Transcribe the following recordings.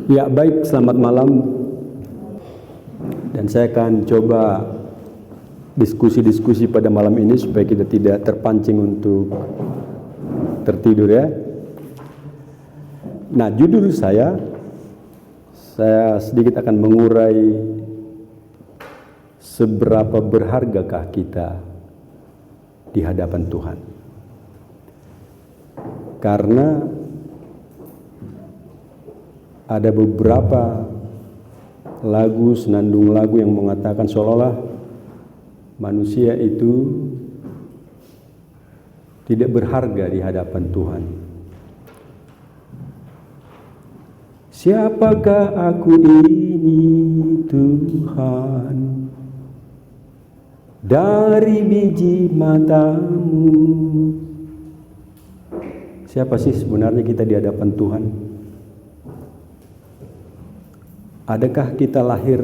Ya, baik, selamat malam. Dan saya akan coba diskusi-diskusi pada malam ini supaya kita tidak terpancing untuk tertidur ya. Nah, judul saya sedikit akan mengurai seberapa berhargakah kita di hadapan Tuhan. Karena ada beberapa lagu, senandung lagu yang mengatakan seolah-olah manusia itu tidak berharga di hadapan Tuhan. Siapakah aku ini Tuhan, dari biji matamu? Siapa sih sebenarnya kita di hadapan Tuhan? Adakah kita lahir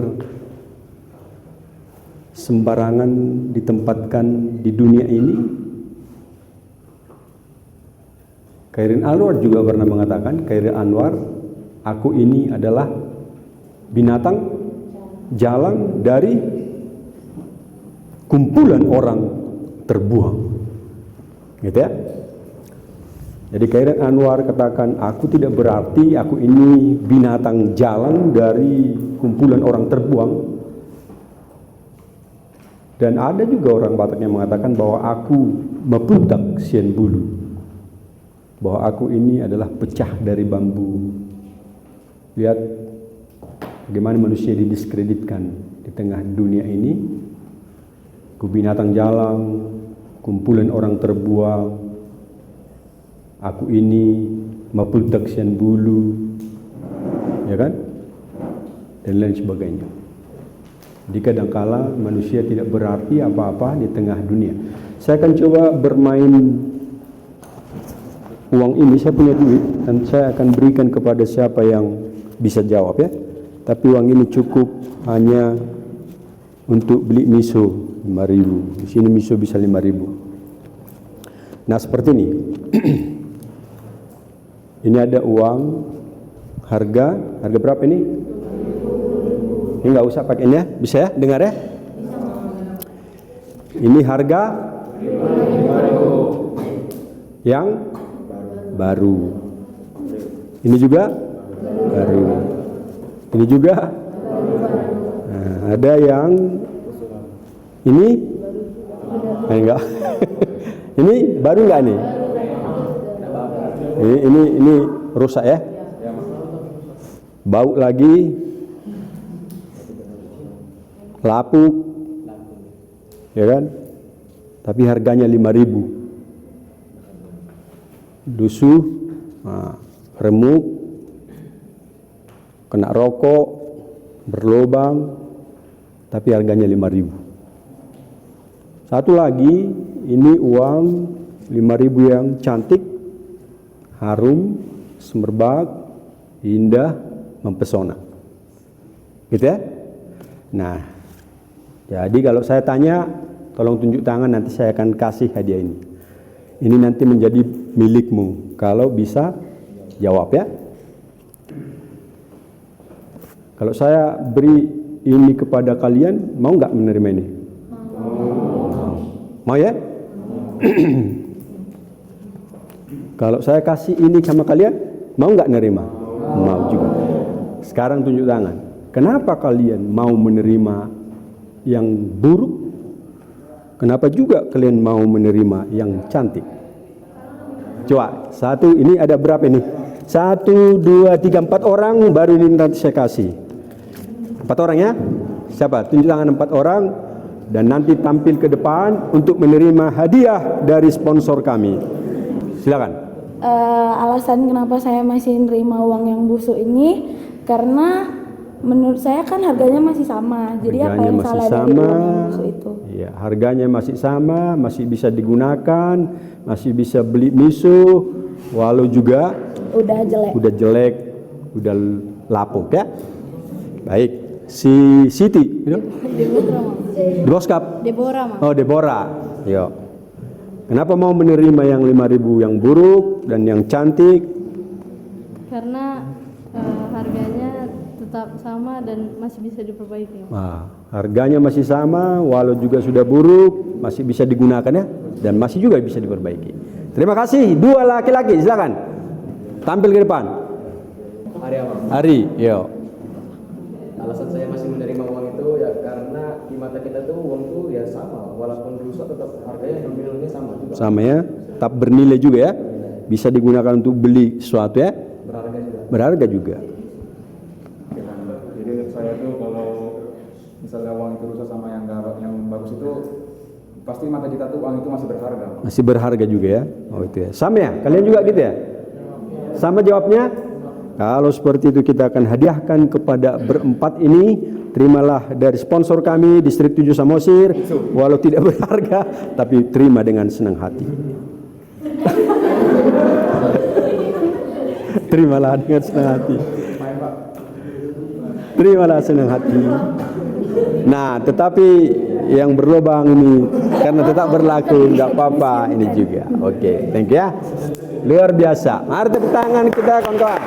sembarangan ditempatkan di dunia ini? Khairin Anwar juga pernah mengatakan, Khairin Anwar, aku ini adalah binatang jalang dari kumpulan orang terbuang. Gitu ya. Jadi Khairin Anwar katakan, aku tidak berarti aku ini binatang jalan dari kumpulan orang terbuang. Dan ada juga orang Batak yang mengatakan bahwa aku mepuntak sian bulu, bahwa aku ini adalah pecah dari bambu. Lihat bagaimana manusia didiskreditkan di tengah dunia ini. Aku binatang jalang, kumpulan orang terbuang. Aku ini mapultak sian bulu, ya kan? Dan lain sebagainya. Jadi kadangkala manusia tidak berarti apa-apa di tengah dunia. Saya akan coba bermain uang ini. Saya punya duit dan saya akan berikan kepada siapa yang bisa jawab ya. Tapi uang ini cukup hanya untuk beli miso 5.000. Di sini miso bisa 5.000. Nah, seperti ini. Ini ada uang harga berapa ini? Ini nggak usah pakai ini ya, bisa ya, dengar ya? Ini harga yang baru. Ini juga baru. Ini juga. Nah, ada yang ini enggak. Ini baru nggak nih? Ini rusak ya, bau lagi, lapuk, ya kan? Tapi harganya 5.000. Dusuh, remuk, kena rokok, berlobang, tapi harganya 5.000. Satu lagi, ini uang 5.000 yang cantik, harum, semerbak, indah, mempesona. Gitu ya? Nah, jadi kalau saya tanya, tolong tunjuk tangan, nanti saya akan kasih hadiah ini. Ini nanti menjadi milikmu, kalau bisa jawab ya. Kalau saya beri ini kepada kalian, mau nggak menerima ini? Mau ya? Kalau saya kasih ini sama kalian, mau nggak nerima? Mau juga. Sekarang tunjuk tangan. Kenapa kalian mau menerima yang buruk? Kenapa juga kalian mau menerima yang cantik? Coba, satu, ini ada berapa ini? 1, 2, 3, 4 orang, baru ini nanti saya kasih. 4 orang ya? Siapa? Tunjuk tangan 4 orang. Dan nanti tampil ke depan untuk menerima hadiah dari sponsor kami. Silakan. Alasan kenapa saya masih nerima uang yang busuk ini karena menurut saya kan harganya masih sama. Jadi apa yang salah dari uang yang busuk itu? Iya, harganya masih sama, masih bisa digunakan, masih bisa beli miso, walau juga udah jelek, udah lapuk ya. Baik, si Siti, Deborah. Oh, Deborah. Yo. Kenapa mau menerima yang 5.000 yang buruk dan yang cantik? Karena harganya tetap sama dan masih bisa diperbaiki. Nah, harganya masih sama, walau juga sudah buruk, masih bisa digunakan ya, dan masih juga bisa diperbaiki. Terima kasih. Dua laki-laki, silakan tampil ke depan. Hari apa? Ari, yo. Alasan saya masih menerima uang itu ya karena di mata kita tuh uang tuh ya sama, walaupun rusak tetap harganya nominalnya sama juga. Sama ya, tetap bernilai juga ya, bisa digunakan untuk beli sesuatu ya, Berharga juga. berharga juga. Jadi saya tuh kalau misalnya uang itu rusak sama yang bagus itu pasti mata kita tuh uang itu masih berharga. Masih berharga juga ya. Oh itu ya. Sama ya? Kalian juga gitu ya? Sama jawabnya? Kalau seperti itu kita akan hadiahkan kepada berempat ini. Terimalah dari sponsor kami Distrik 7 Samosir, walau tidak berharga tapi terima dengan senang hati. Terimalah dengan senang hati. Terimalah senang hati. Nah, tetapi yang berlubang ini karena tetap berlaku, nggak apa-apa ini juga. Oke, thank you ya. Luar biasa. Mari tepuk tangan kita kawan-kawan.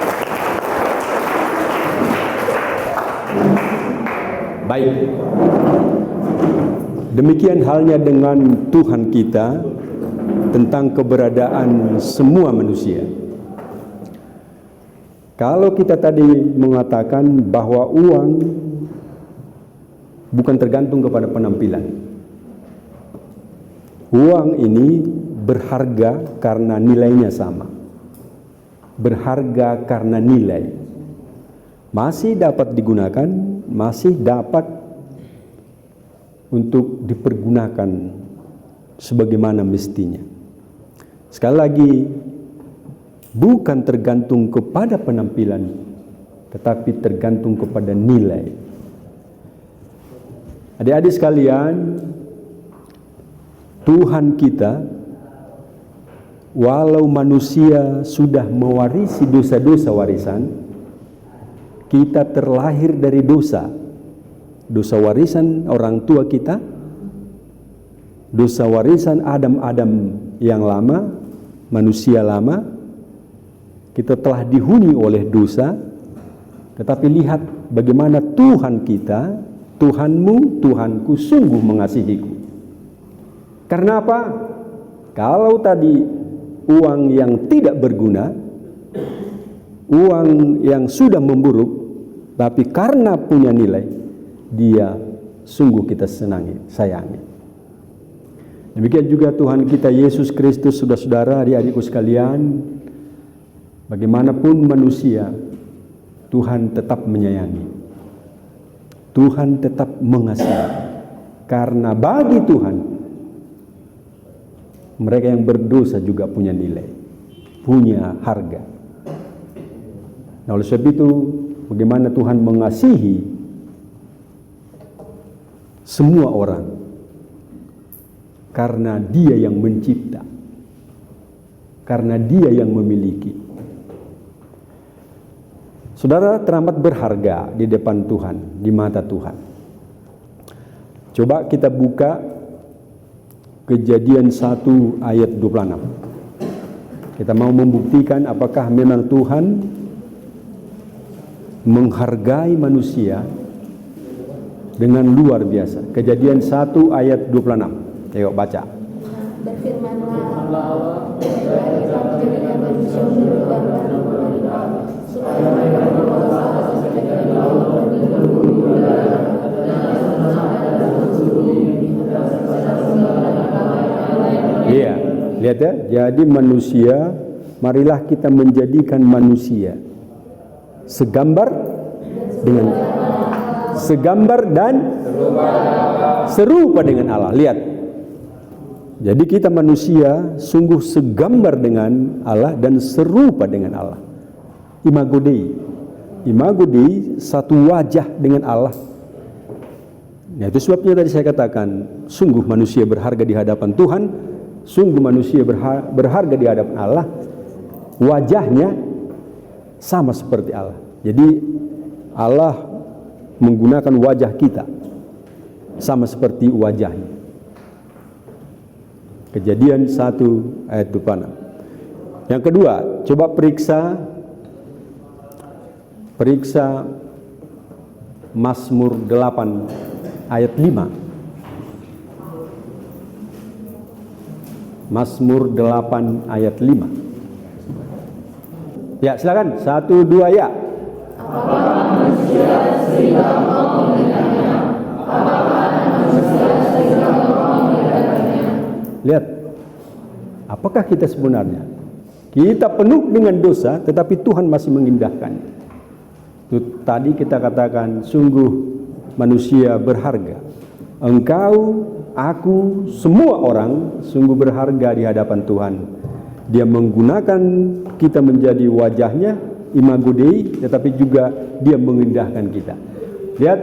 Baik. Demikian halnya dengan Tuhan kita tentang keberadaan semua manusia. Kalau kita tadi mengatakan bahwa uang bukan tergantung kepada penampilan. Uang ini berharga karena nilainya sama. Berharga karena nilai. Masih dapat digunakan, masih dapat untuk dipergunakan sebagaimana mestinya. Sekali lagi, bukan tergantung kepada penampilan, tetapi tergantung kepada nilai. Adik-adik sekalian, Tuhan kita, walau manusia sudah mewarisi dosa-dosa warisan, kita terlahir dari dosa. Dosa warisan orang tua kita, dosa warisan Adam yang lama, manusia lama, kita telah dihuni oleh dosa. Tetapi lihat bagaimana Tuhan kita, Tuhanmu, Tuhanku sungguh mengasihiku. Karena apa? Kalau tadi uang yang tidak berguna, uang yang sudah memburuk, tapi karena punya nilai, dia sungguh kita senangi, sayangi. Demikian juga Tuhan kita Yesus Kristus, saudara-saudara, adik-adikku sekalian, bagaimanapun manusia, Tuhan tetap menyayangi. Tuhan tetap mengasihi. Karena bagi Tuhan, mereka yang berdosa juga punya nilai, punya harga. Nah, oleh sebab itu, bagaimana Tuhan mengasihi semua orang, karena Dia yang mencipta, karena Dia yang memiliki. Saudara teramat berharga di depan Tuhan, di mata Tuhan. Coba kita buka Kejadian 1 ayat 26. Kita mau membuktikan apakah memang Tuhan menghargai manusia dengan luar biasa. Kejadian 1 ayat 26. Ayo baca. Berfirmanlah Allah, kita menjadikan manusia menurut gambar dan rupa supaya mereka berkuasa seperti Allah di bumi dan Iya, lihat ya. Jadi manusia, marilah kita menjadikan manusia segambar dan serupa dengan Allah. Lihat. Jadi kita manusia sungguh segambar dengan Allah dan serupa dengan Allah. Imago Dei. Imago Dei, satu wajah dengan Allah. Nah, itu sebabnya tadi saya katakan, sungguh manusia berharga di hadapan Tuhan, sungguh manusia berharga di hadapan Allah. Wajahnya sama seperti Allah. Jadi Allah menggunakan wajah kita sama seperti wajahnya. Kejadian 1 ayat 26. Yang kedua, coba periksa periksa Mazmur 8 ayat 5. Mazmur 8 ayat 5. Ya, silakan. 1, 2, ya. Apakah manusia sehingga engkau mengingatnya? Apakah manusia sehingga engkau mengingatnya? Lihat, apakah kita sebenarnya? Kita penuh dengan dosa, tetapi Tuhan masih mengindahkan. Itu tadi kita katakan, sungguh manusia berharga. Engkau, aku, semua orang sungguh berharga di hadapan Tuhan. Dia menggunakan kita menjadi wajahnya, imago Dei, tetapi juga dia mengindahkan kita. Lihat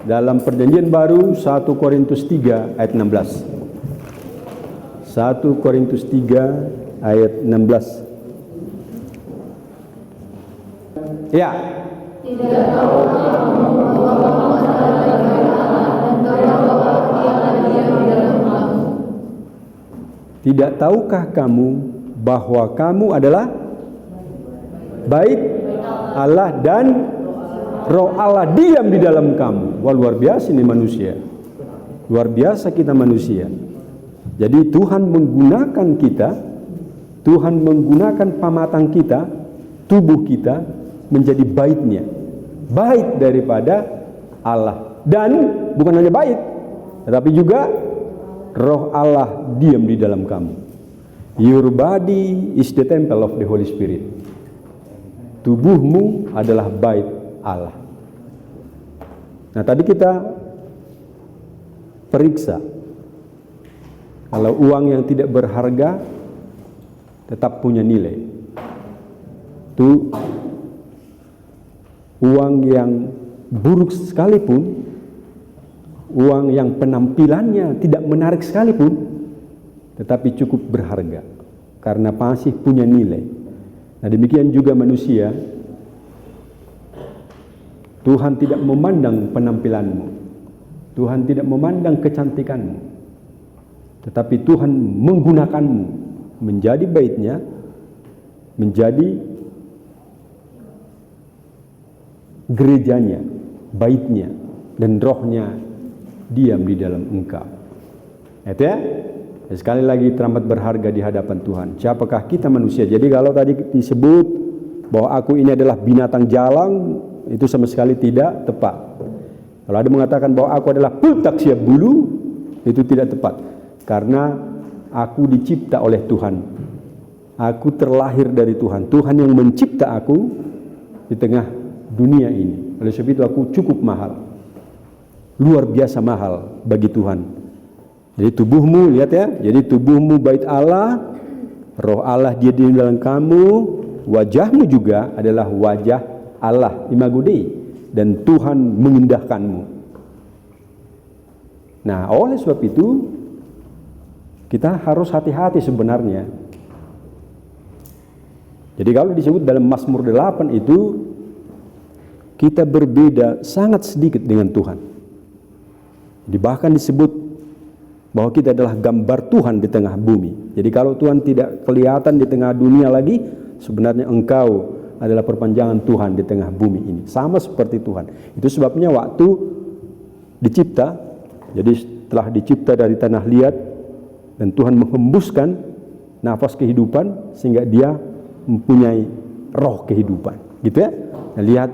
dalam perjanjian baru 1 Korintus 3 ayat 16. 1 Korintus 3 ayat 16. Ya. Tidak tahukah kamu bahwa kamu adalah dari Allah dan bahwa Dialah Dia di dalam kamu? Tidak tahukah kamu bahwa kamu adalah bait Allah dan Roh Allah diam di dalam kamu? Wah, luar biasa ini manusia. Luar biasa kita manusia. Jadi Tuhan menggunakan kita, Tuhan menggunakan pamatang kita, tubuh kita menjadi baitnya, bait daripada Allah. Dan bukan hanya bait, tetapi juga Roh Allah diam di dalam kamu. Your body is the temple of the Holy Spirit. Tubuhmu adalah bait Allah. Nah, tadi kita periksa kalau uang yang tidak berharga tetap punya nilai. Itu uang yang buruk sekalipun, uang yang penampilannya tidak menarik sekalipun, tetapi cukup berharga karena masih punya nilai. Nah, demikian juga manusia. Tuhan tidak memandang penampilanmu, Tuhan tidak memandang kecantikanmu, tetapi Tuhan menggunakanmu menjadi baitnya, menjadi gerejanya, baitnya, dan rohnya diam di dalam engkau. Itu ya? Sekali lagi teramat berharga di hadapan Tuhan. Siapakah kita manusia? Jadi kalau tadi disebut bahwa aku ini adalah binatang jalang, itu sama sekali tidak tepat. Kalau ada mengatakan bahwa aku adalah putak siap bulu, itu tidak tepat. Karena aku dicipta oleh Tuhan. Aku terlahir dari Tuhan. Tuhan yang mencipta aku di tengah dunia ini. Oleh sebab itu aku cukup mahal. Luar biasa mahal bagi Tuhan. Jadi tubuhmu, lihat ya. Jadi tubuhmu bait Allah, Roh Allah dia di dalam kamu, wajahmu juga adalah wajah Allah, imago Dei, dan Tuhan mengindahkanmu. Nah, oleh sebab itu kita harus hati-hati sebenarnya. Jadi kalau disebut dalam Mazmur 8 itu kita berbeda sangat sedikit dengan Tuhan. Jadi bahkan disebut bahwa kita adalah gambar Tuhan di tengah bumi. Jadi kalau Tuhan tidak kelihatan di tengah dunia lagi, sebenarnya engkau adalah perpanjangan Tuhan di tengah bumi ini. Sama seperti Tuhan. Itu sebabnya waktu dicipta, jadi setelah dicipta dari tanah liat, dan Tuhan menghembuskan nafas kehidupan sehingga dia mempunyai roh kehidupan. Gitu ya. Nah, lihat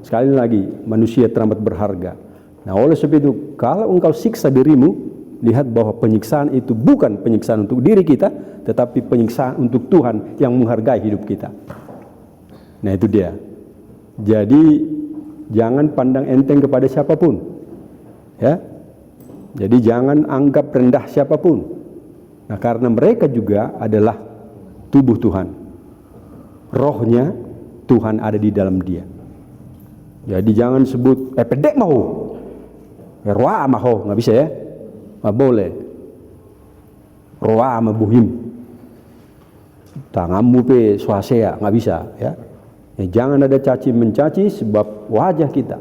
sekali lagi, manusia teramat berharga. Nah, oleh sebab itu, kalau engkau siksa dirimu, lihat bahwa penyiksaan itu bukan penyiksaan untuk diri kita, tetapi penyiksaan untuk Tuhan yang menghargai hidup kita. Nah, itu dia. Jadi jangan pandang enteng kepada siapapun, ya. Jadi jangan anggap rendah siapapun. Nah, karena mereka juga adalah tubuh Tuhan. Rohnya Tuhan ada di dalam dia. Jadi jangan sebut pedek mau, roa mau, nggak bisa ya, nggak boleh. Roa sama buhim, tanganmu pe swasea, nggak bisa ya. Jangan ada caci mencaci sebab wajah kita.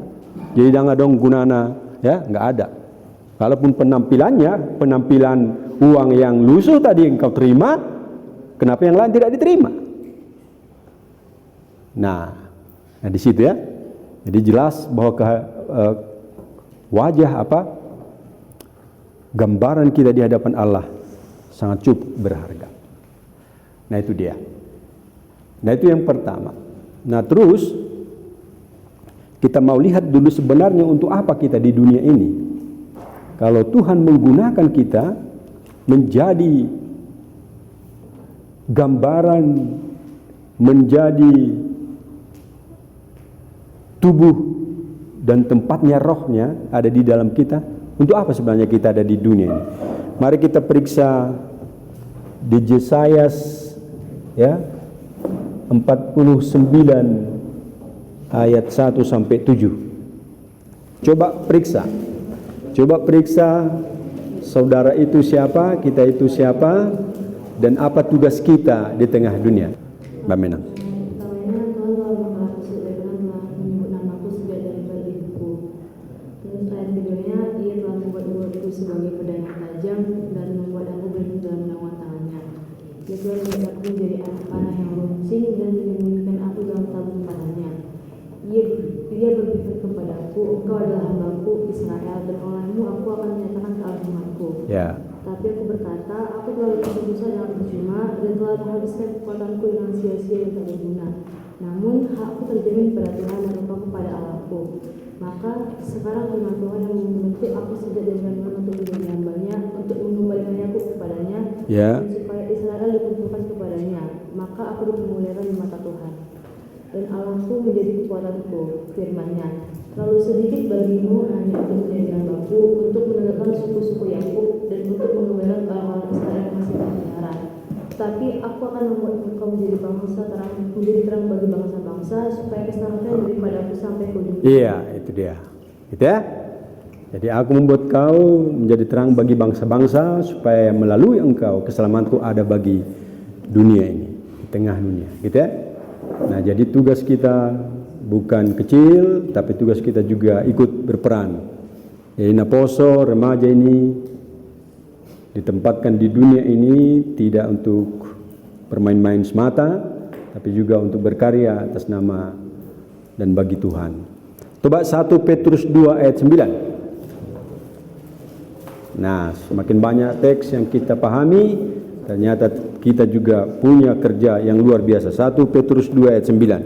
Jadi jangan dong gunana ya, nggak ada. Kalaupun penampilannya, penampilan uang yang lusuh tadi engkau terima, kenapa yang lain tidak diterima? Nah, Nah di situ ya. Jadi jelas bahwa wajah gambaran kita di hadapan Allah sangat cukup berharga. Nah itu dia. Nah itu yang pertama. Nah terus kita mau lihat dulu sebenarnya untuk apa kita di dunia ini. Kalau Tuhan menggunakan kita menjadi gambaran, menjadi tubuh dan tempatnya rohnya ada di dalam kita, untuk apa sebenarnya kita ada di dunia ini? Mari kita periksa di Yesaya ya 49 ayat 1 sampai 7. Coba periksa saudara itu siapa, kita itu siapa, dan apa tugas kita di tengah dunia. Mbak Menang. Sebagai pedang yang tajam dan membuat aku berhenti dalam naungan tangannya. Dia telah membuat aku menjadi anak panah yang runcing dan menyembunyikan aku dalam tabung panahnya. Dia berfirman kepadaku, engkau adalah hambaku Israel, dan olehmu aku akan menyatakan keagunganku. Tapi aku berkata, aku telah berdosa dengan percuma dan telah menghabiskan kekuatanku dengan sia-sia yang tak berguna. Namun hakku terjamin pada Tuhan dan lupaku pada Allahku. Maka sekarang firman Tuhan yang membentuk aku sejak dari kandungan untuk menjadi hambanya, untuk mengembalikannya aku kepadanya, dan supaya Israel dikumpulkan kepadanya. Maka aku dipermuliakan di mata Tuhan. Dan Allahku menjadi kekuatanku, firman-Nya. Terlalu sedikit bagimu hanya untuk menjadi hambaku, untuk menegakkan suku-suku Yakub dan untuk mengembalikan orang-orang Israel yang masih terpelihara. Tapi aku akan membuat engkau menjadi bangsa terang, menjadi terang bagi bangsa-bangsa, supaya keselamatannya daripadaku sampai ke ujung. Iya, itu dia. Gitu ya. Jadi aku membuat kau menjadi terang bagi bangsa-bangsa, supaya melalui engkau keselamatanku ada bagi dunia ini, di tengah dunia. Gitu ya. Nah, jadi tugas kita bukan kecil, tapi tugas kita juga ikut berperan. Jadi Naposo, remaja ini ditempatkan di dunia ini tidak untuk bermain-main semata, tapi juga untuk berkarya atas nama dan bagi Tuhan. Coba 1 Petrus 2 ayat 9. Nah, semakin banyak teks yang kita pahami, ternyata kita juga punya kerja yang luar biasa. 1 Petrus 2 ayat 9.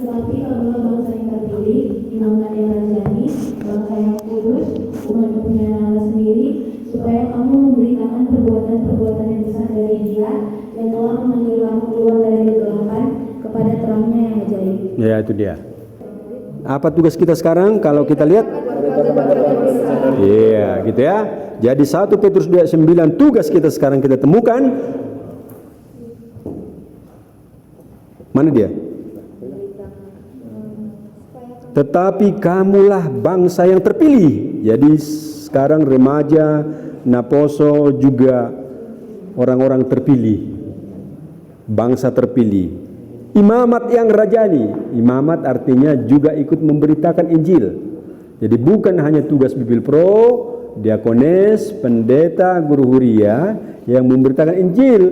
Tetapi kamulah bangsa yang terpilih, dinamakan yang rajani, bangsa yang kudus, umat kepunyaan Allah sendiri, supaya kamu memberitakan perbuatan-perbuatan yang besar dari Dia yang telah memanggil kamu keluar dari kegelapan kepada terangnya yang ajaib. Ya, itu dia. Apa tugas kita sekarang kalau kita lihat? Iya, gitu ya. Jadi 1 Petrus 2 ayat 9, tugas kita sekarang kita temukan. Mana dia? Tetapi kamulah bangsa yang terpilih. Jadi sekarang remaja, Naposo juga orang-orang terpilih, bangsa terpilih. Imamat yang rajani, imamat artinya juga ikut memberitakan Injil. Jadi bukan hanya tugas Bibil Pro, diakones, pendeta, guru huria yang memberitakan Injil,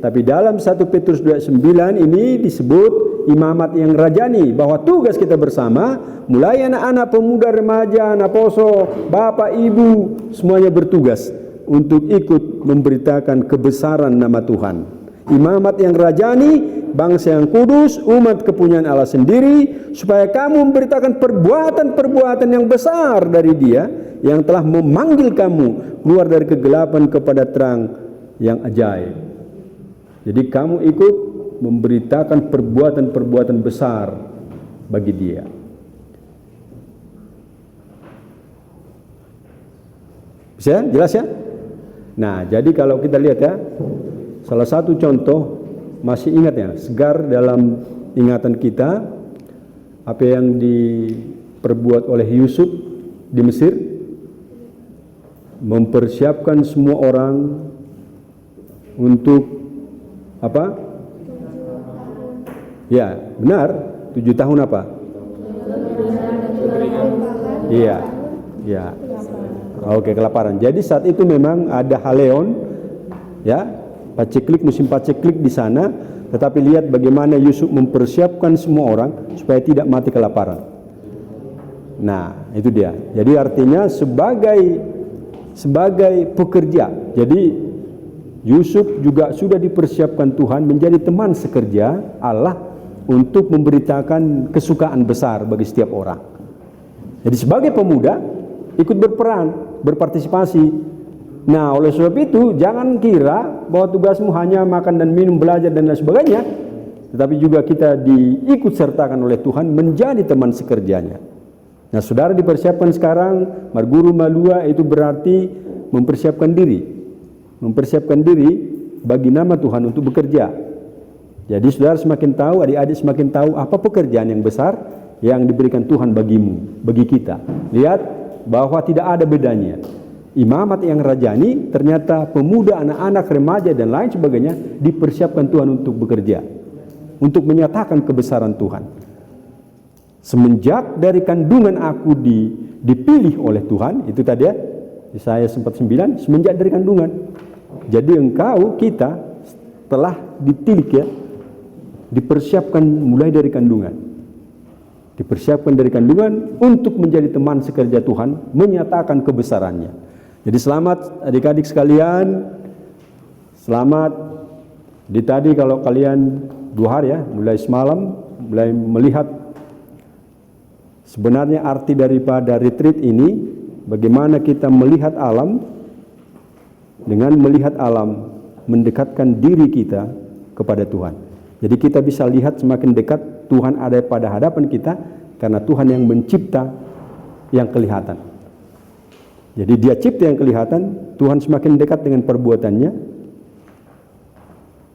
tapi dalam 1 Petrus 2:9 ini disebut imamat yang rajani, bahwa tugas kita bersama, mulai anak-anak, pemuda, remaja, Naposo, bapak, ibu, semuanya bertugas untuk ikut memberitakan kebesaran nama Tuhan. Imamat yang rajani, bangsa yang kudus, umat kepunyaan Allah sendiri, supaya kamu memberitakan perbuatan-perbuatan yang besar dari Dia yang telah memanggil kamu keluar dari kegelapan kepada terang yang ajaib. Jadi kamu ikut memberitakan perbuatan-perbuatan besar bagi Dia. Bisa? Jelas ya? Nah, jadi kalau kita lihat ya, salah satu contoh, masih ingat ya, segar dalam ingatan kita apa yang diperbuat oleh Yusuf di Mesir, mempersiapkan semua orang untuk apa? Ya, benar, 7 tahun apa? Iya, ya. Oke, kelaparan. Jadi saat itu memang ada Haleon, ya, paceklik, musim paceklik di sana. Tetapi lihat bagaimana Yusuf mempersiapkan semua orang supaya tidak mati kelaparan. Nah, itu dia. Jadi artinya sebagai pekerja. Jadi Yusuf juga sudah dipersiapkan Tuhan menjadi teman sekerja Allah untuk memberitakan kesukaan besar bagi setiap orang. Jadi sebagai pemuda ikut berperan, berpartisipasi. Nah, oleh sebab itu jangan kira bahwa tugasmu hanya makan dan minum, belajar dan lain sebagainya, tetapi juga kita diikut sertakan oleh Tuhan menjadi teman sekerjanya. Nah, saudara dipersiapkan sekarang, marguru malua itu berarti mempersiapkan diri bagi nama Tuhan untuk bekerja. Jadi saudara semakin tahu, adik-adik semakin tahu apa pekerjaan yang besar yang diberikan Tuhan bagimu, bagi kita. Lihat bahwa tidak ada bedanya. Imamat yang rajani ternyata pemuda, anak-anak, remaja dan lain sebagainya dipersiapkan Tuhan untuk bekerja, untuk menyatakan kebesaran Tuhan. Semenjak dari kandungan aku dipilih oleh Tuhan, itu tadi ya, Yesaya 49, semenjak dari kandungan. Jadi kita telah ditilik ya, dipersiapkan mulai dari kandungan. Dipersiapkan dari kandungan untuk menjadi teman sekerja Tuhan, menyatakan kebesarannya. Jadi selamat adik-adik sekalian, selamat di tadi kalau kalian 2 hari ya, mulai semalam, mulai melihat sebenarnya arti daripada retreat ini, bagaimana kita melihat alam, dengan melihat alam, mendekatkan diri kita kepada Tuhan. Jadi kita bisa lihat semakin dekat Tuhan ada pada hadapan kita, karena Tuhan yang mencipta yang kelihatan. Jadi dia cipta yang kelihatan, Tuhan semakin dekat dengan perbuatannya,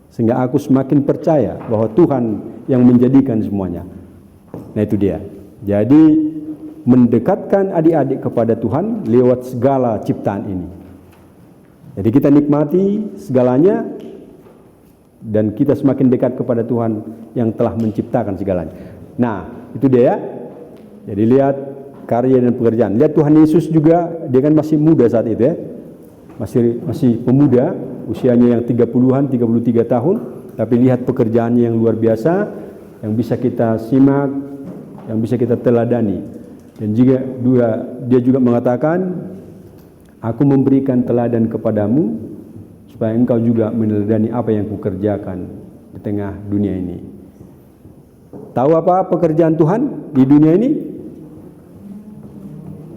sehingga aku semakin percaya bahwa Tuhan yang menjadikan semuanya. Nah itu dia. Jadi mendekatkan adik-adik kepada Tuhan lewat segala ciptaan ini. Jadi kita nikmati segalanya, dan kita semakin dekat kepada Tuhan yang telah menciptakan segalanya. Nah itu dia ya. Jadi lihat karya dan pekerjaan. Lihat Tuhan Yesus juga, dia kan masih muda saat itu ya. Masih pemuda, usianya yang 30-an, 33 tahun, tapi lihat pekerjaannya yang luar biasa, yang bisa kita simak, yang bisa kita teladani. Dan juga dia juga mengatakan, aku memberikan teladan kepadamu supaya engkau juga meneladani apa yang kukerjakan di tengah dunia ini. Tahu apa pekerjaan Tuhan di dunia ini?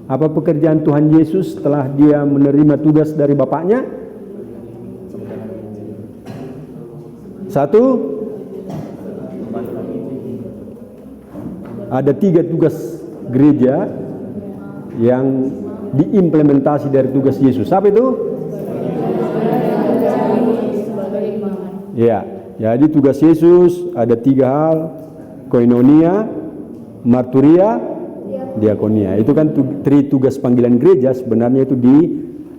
Apa pekerjaan Tuhan Yesus setelah dia menerima tugas dari Bapaknya? 1, ada 3 tugas gereja yang diimplementasi dari tugas Yesus. Apa itu? Ya, jadi tugas Yesus ada 3 hal: koinonia, marturia, diakonia. Itu kan tugas panggilan gereja, sebenarnya itu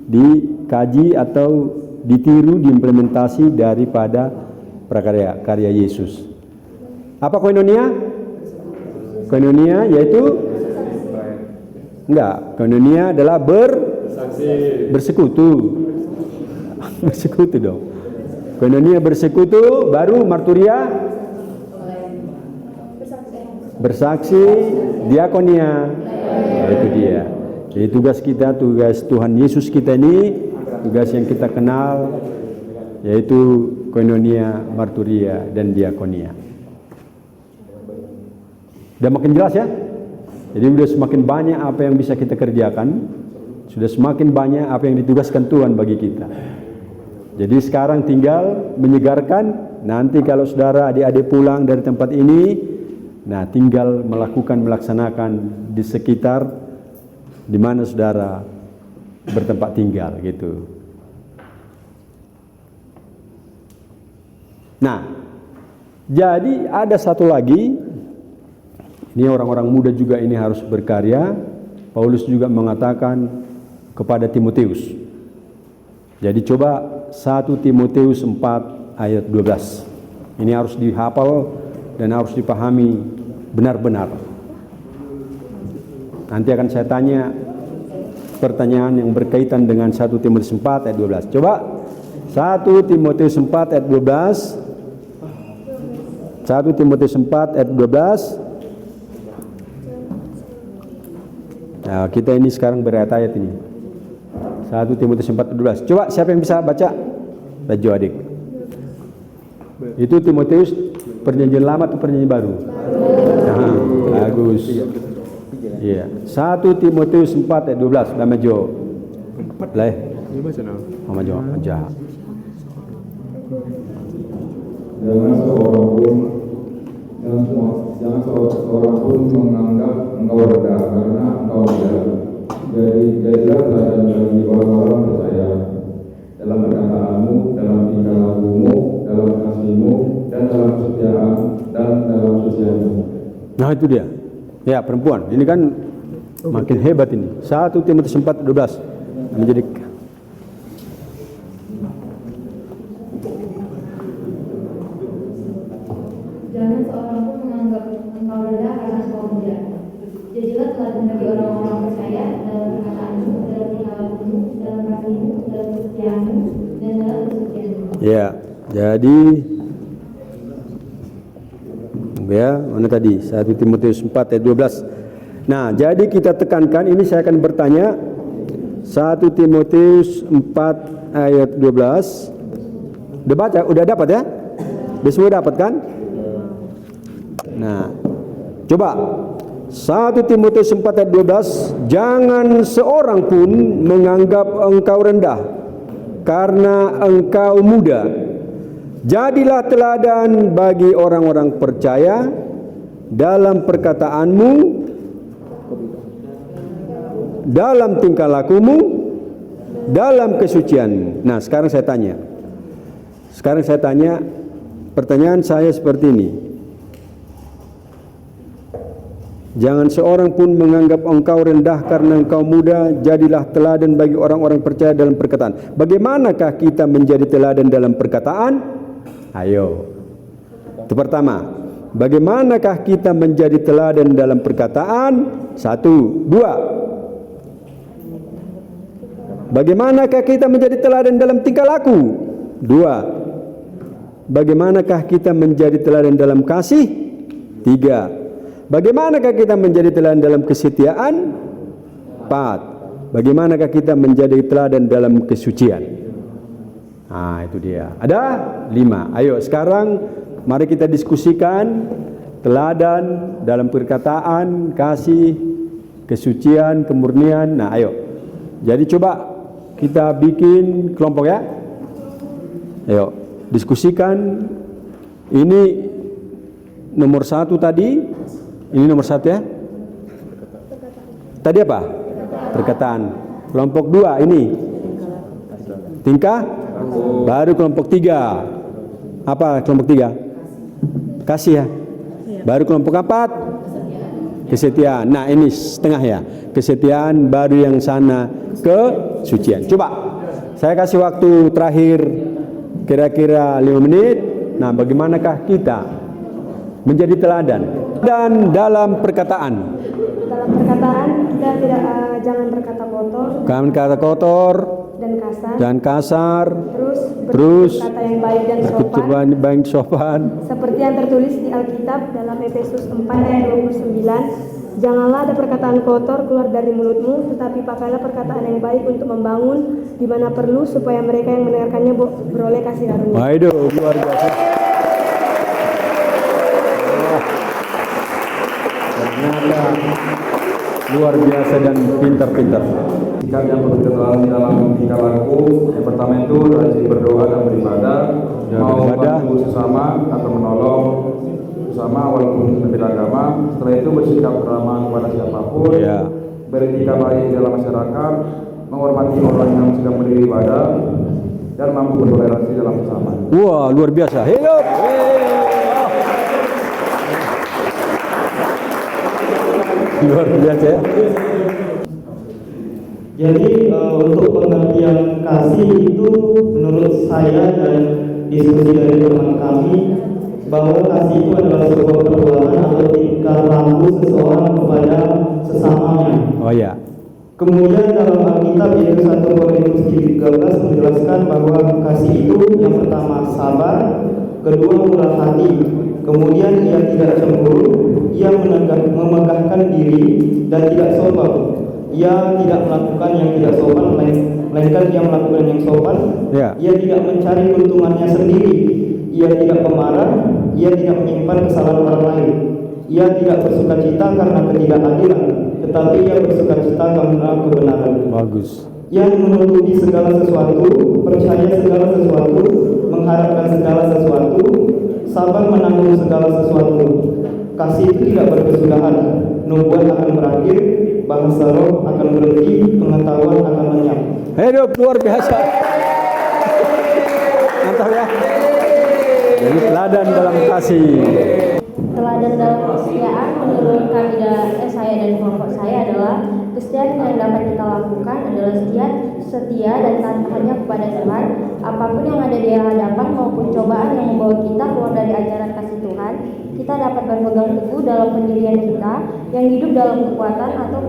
dikaji atau ditiru, diimplementasi daripada prakarya Yesus. Apa koinonia? Koinonia yaitu koinonia adalah bersekutu. Bersekutu dong. Koinonia bersekutu, baru marturia bersaksi, diakonia. Itu dia. Jadi tugas kita, tugas Tuhan Yesus kita ini, tugas yang kita kenal, yaitu koinonia, marturia, dan diakonia. Sudah makin jelas ya? Jadi sudah semakin banyak apa yang bisa kita kerjakan, sudah semakin banyak apa yang ditugaskan Tuhan bagi kita. Jadi sekarang tinggal menyegarkan. Nanti kalau saudara adik-adik pulang dari tempat ini, nah tinggal melaksanakan di sekitar di mana saudara bertempat tinggal gitu. Nah, jadi ada satu lagi, ini orang-orang muda juga ini harus berkarya. Paulus juga mengatakan kepada Timotius. Jadi coba 1 Timotius 4 ayat 12. Ini harus dihafal dan harus dipahami benar-benar. Nanti akan saya tanya pertanyaan yang berkaitan dengan 1 Timotius 4 ayat 12. Coba 1 Timotius 4 ayat 12. 1 Timotius 4 ayat 12. Nah, kita ini sekarang berayat-ayat ini. 1 Timotius 4 ayat 12. Coba siapa yang bisa baca? Laju adik. Itu Timotius perjanjian lama atau perjanjian baru? Nah, bagus. Iya. 1 Timotius 4 ayat 12. Lama jo. Leh. Lama jo. Aja. Jangan seorang pun menganggap engkau rendah karena engkau muda. Jadilah teladan bagi orang-orang percaya dalam perkataanmu, dalam tingkah lakumu, dalam kasihmu, dan dalam kesetiaan dan dalam sosialmu. Nah itu dia. Ya perempuan. Ini kan makin hebat ini. 1 Timotius 4 ayat 12. Menjadi Jangan seorang pun menganggap engkau rendah karena engkau muda. Jadilah teladan bagi orang-orang percaya dalam perkataanmu, dalam tingkah lakumu, dalam kasihmu, dalam kesetiaanmu, dan dalam kesucianmu. ya. Jadi ya, mana tadi? 1 Timotius 4 ayat 12. Nah, jadi kita tekankan ini, saya akan bertanya 1 Timotius 4 ayat 12. Udah baca? Udah dapat ya? Udah semua dapat kan? Nah, coba 1 Timotius 4 ayat 12, jangan seorang pun menganggap engkau rendah karena engkau muda. Jadilah teladan bagi orang-orang percaya dalam perkataanmu, dalam tingkah lakumu, dalam kesucianmu. Nah, sekarang saya tanya. Pertanyaan saya seperti ini. Jangan seorang pun menganggap engkau rendah karena engkau muda. Jadilah teladan bagi orang-orang percaya dalam perkataan. Bagaimanakah kita menjadi teladan dalam perkataan? Ayo. Itu pertama. Bagaimanakah kita menjadi teladan dalam perkataan? 1, 2. Bagaimanakah kita menjadi teladan dalam tingkah laku? 2. Bagaimanakah kita menjadi teladan dalam kasih? 3. Bagaimanakah kita menjadi teladan dalam kesetiaan? 4. Bagaimanakah kita menjadi teladan dalam kesucian? Nah, itu dia. Ada 5. Ayo sekarang mari kita diskusikan teladan dalam perkataan, kasih, kesucian, kemurnian. Nah, ayo. Jadi coba kita bikin kelompok ya. Ayo, diskusikan. Ini nomor 1 tadi. Ini nomor 1 ya. Tadi apa? Perkataan. Kelompok 2 ini tingkah. Baru kelompok 3. Apa kelompok 3? Kasih ya. Baru kelompok 4? Kesetiaan. Nah, ini setengah ya. Kesetiaan, baru yang sana kesucian. Coba saya kasih waktu terakhir kira-kira 5 menit. Nah, bagaimanakah kita menjadi teladan dan dalam perkataan? Dalam perkataan kita tidak jangan berkata kotor. Jangan kata kotor Dan kasar. Terus berkata yang baik dan sopan. baik sopan. Seperti yang tertulis di Alkitab dalam Efesus 4 ayat 29. Janganlah ada perkataan kotor keluar dari mulutmu, tetapi pakailah perkataan yang baik untuk membangun di mana perlu, supaya mereka yang mendengarkannya beroleh kasih karunia. Waduh, luar biasa. Ternyata luar biasa dan pintar-pintar. Sikap yang perlu diterapkan dalam tingkah laku, yang pertama itu rajin berdoa dan beribadah, mau membantu sesama atau menolong sesama walaupun berbeda agama. Setelah itu bersikap ramah kepada siapapun, bersikap baik dalam masyarakat, menghormati orang yang sedang beribadah, dan mampu bertoleransi dalam sesama. Wah, luar biasa. Hidup. Luar biasa ya. Jadi untuk pengertian kasih itu menurut saya dan diskusi dari teman kami, bahwa kasih itu adalah sebuah perbuatan atau tingkah laku seseorang kepada sesamanya. Oh ya. Kemudian dalam Alkitab yaitu 1 Korintus 13 menjelaskan bahwa kasih itu yang pertama sabar, kedua murah hati, kemudian ia tidak cemburu, ia memegahkan diri dan tidak sombong, ia tidak melakukan yang tidak sopan, melainkan ia melakukan yang sopan, ia tidak mencari keuntungannya sendiri, ia tidak pemarah, ia tidak menyimpan kesalahan orang lain, ia tidak bersukacita karena ketidakadilan, tetapi ia bersukacita karena kebenaran. Bagus. Yang menutupi segala sesuatu, percaya segala sesuatu, mengharapkan segala sesuatu, sabar menanggung segala sesuatu. Kasih itu tidak berkesudahan, nubuat akan berakhir, bahasa roh akan berhenti, pengetahuan akan lenyap. Hidup luar biasa. Mantap ya. Jadi teladan dalam kasih. Teladan dalam kesetiaan menurut saya dan kelompok saya adalah kesetiaan yang dapat kita lakukan adalah setia dan taat hanya kepada Tuhan. Apapun yang ada di hadapan maupun cobaan yang membawa kita keluar dari ajaran kasih Tuhan, kita dapat berpegang teguh dalam pendirian kita yang hidup dalam kekuatan atau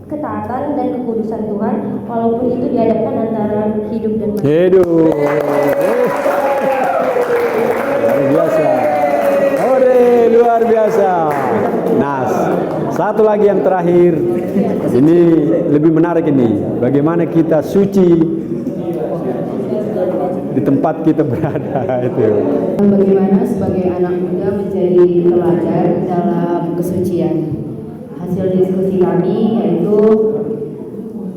ketaatan dan kekudusan Tuhan, walaupun itu dihadapkan antara hidup dan mati. Hidup. Luar biasa. Luar biasa. Nah, satu lagi yang terakhir. Ini lebih menarik ini. Bagaimana kita suci di tempat kita berada itu. Bagaimana sebagai anak muda menjadi teladan dalam kesucian. Hasil diskusi kami yaitu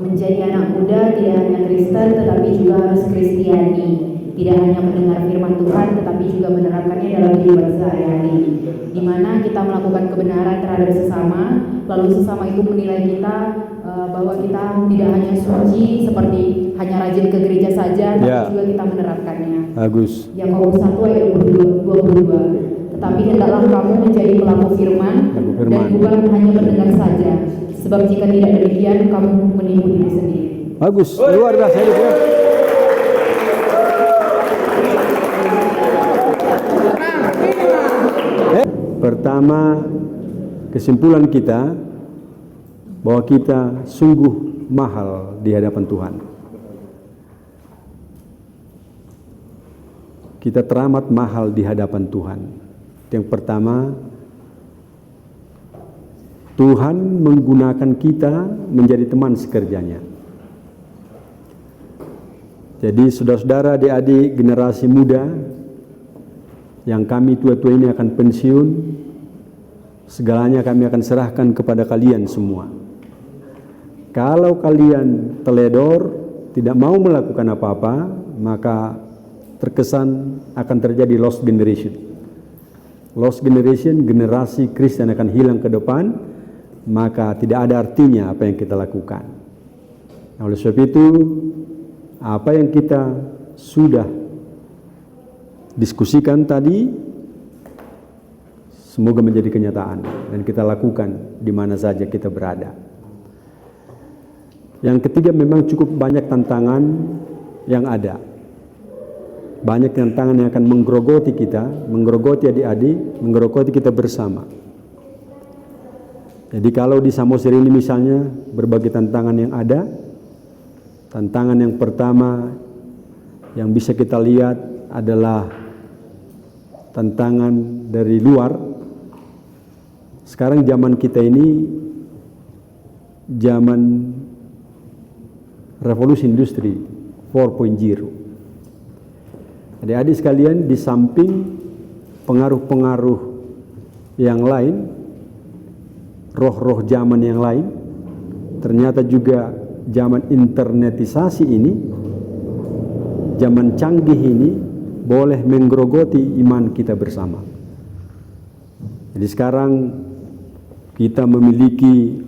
menjadi anak muda tidak hanya Kristen tetapi juga harus Kristiani. Tidak hanya mendengar firman Tuhan tetapi juga menerapkannya dalam kehidupan sehari-hari, di mana kita melakukan kebenaran terhadap sesama, lalu sesama itu menilai kita bahwa kita tidak hanya suci seperti hanya rajin ke gereja saja, tapi juga kita menerapkannya. Bagus. Yakobus 1 ayat 22. Tetapi hendaklah kamu menjadi pelaku firman dan bukan hanya mendengar saja, sebab jika tidak demikian kamu menipu diri sendiri. Bagus, luar biasa hidup ya. Pertama, kesimpulan kita bahwa kita sungguh mahal di hadapan Tuhan. Kita teramat mahal di hadapan Tuhan. Yang pertama, Tuhan menggunakan kita menjadi teman sekerjanya. Jadi saudara-saudara, adik-adik generasi muda yang kami tua-tua ini akan pensiun, segalanya kami akan serahkan kepada kalian semua. Kalau kalian teledor, tidak mau melakukan apa-apa, maka terkesan akan terjadi lost generation. Lost generation, generasi Kristen akan hilang ke depan, maka tidak ada artinya apa yang kita lakukan. Nah, oleh sebab itu, apa yang kita sudah diskusikan tadi semoga menjadi kenyataan dan kita lakukan di mana saja kita berada. Yang ketiga, memang cukup banyak tantangan yang ada. Banyak tantangan yang akan menggerogoti kita, menggerogoti adik-adik, menggerogoti kita bersama. Jadi kalau di Samosir ini misalnya berbagai tantangan yang ada. Tantangan yang pertama yang bisa kita lihat adalah tantangan dari luar. Sekarang zaman kita ini zaman revolusi industri 4.0. Adik-adik sekalian, di samping pengaruh-pengaruh yang lain, roh-roh zaman yang lain, ternyata juga zaman internetisasi ini, zaman canggih ini boleh menggerogoti iman kita bersama. Jadi sekarang kita memiliki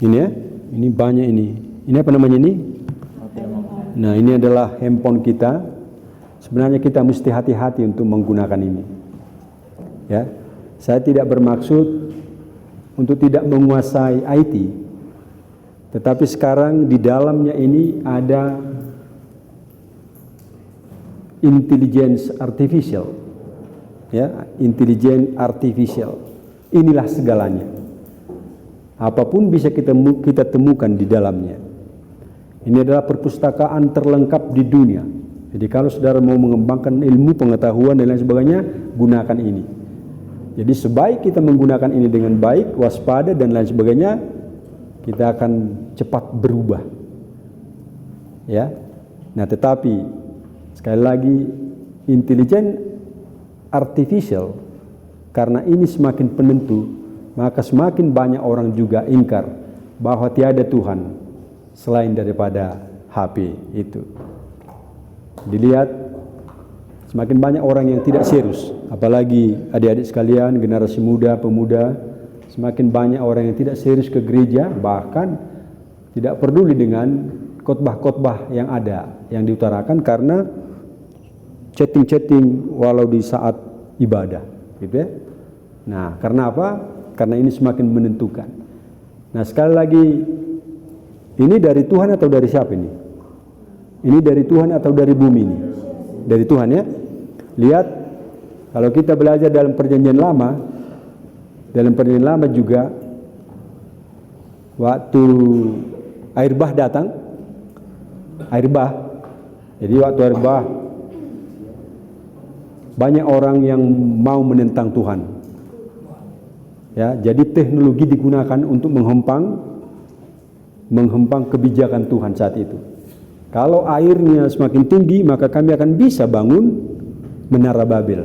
ini ya, ini banyak ini. Ini apa namanya ini? Nah, ini adalah handphone kita. Sebenarnya kita mesti hati-hati untuk menggunakan ini. Ya. Saya tidak bermaksud untuk tidak menguasai IT. Tetapi sekarang di dalamnya ini ada intelligence artificial, ya, intelligence artificial. Inilah segalanya. Apapun bisa kita temukan di dalamnya. Ini adalah perpustakaan terlengkap di dunia. Jadi kalau saudara mau mengembangkan ilmu, pengetahuan dan lain sebagainya, gunakan ini. Jadi sebaik kita menggunakan ini dengan baik, waspada dan lain sebagainya, kita akan cepat berubah. Ya. Nah, tetapi sekali lagi intelijen artificial, karena ini semakin penentu, maka semakin banyak orang juga ingkar bahwa tiada Tuhan selain daripada HP itu. Dilihat semakin banyak orang yang tidak serius, apalagi adik-adik sekalian, generasi muda, pemuda, semakin banyak orang yang tidak serius ke gereja, bahkan tidak peduli dengan khotbah-khotbah yang ada, yang diutarakan karena chatting-chatting walau di saat ibadah, gitu ya. Nah, karena apa? Karena ini semakin menentukan. Nah, sekali lagi, ini dari Tuhan atau dari siapa ini? Ini dari Tuhan atau dari bumi ini? Dari Tuhan ya. Lihat, kalau kita belajar dalam perjanjian lama, juga waktu air bah datang, jadi waktu air bah, banyak orang yang mau menentang Tuhan. Ya, jadi teknologi digunakan untuk menghempang kebijakan Tuhan saat itu. Kalau airnya semakin tinggi, maka kami akan bisa bangun menara Babel.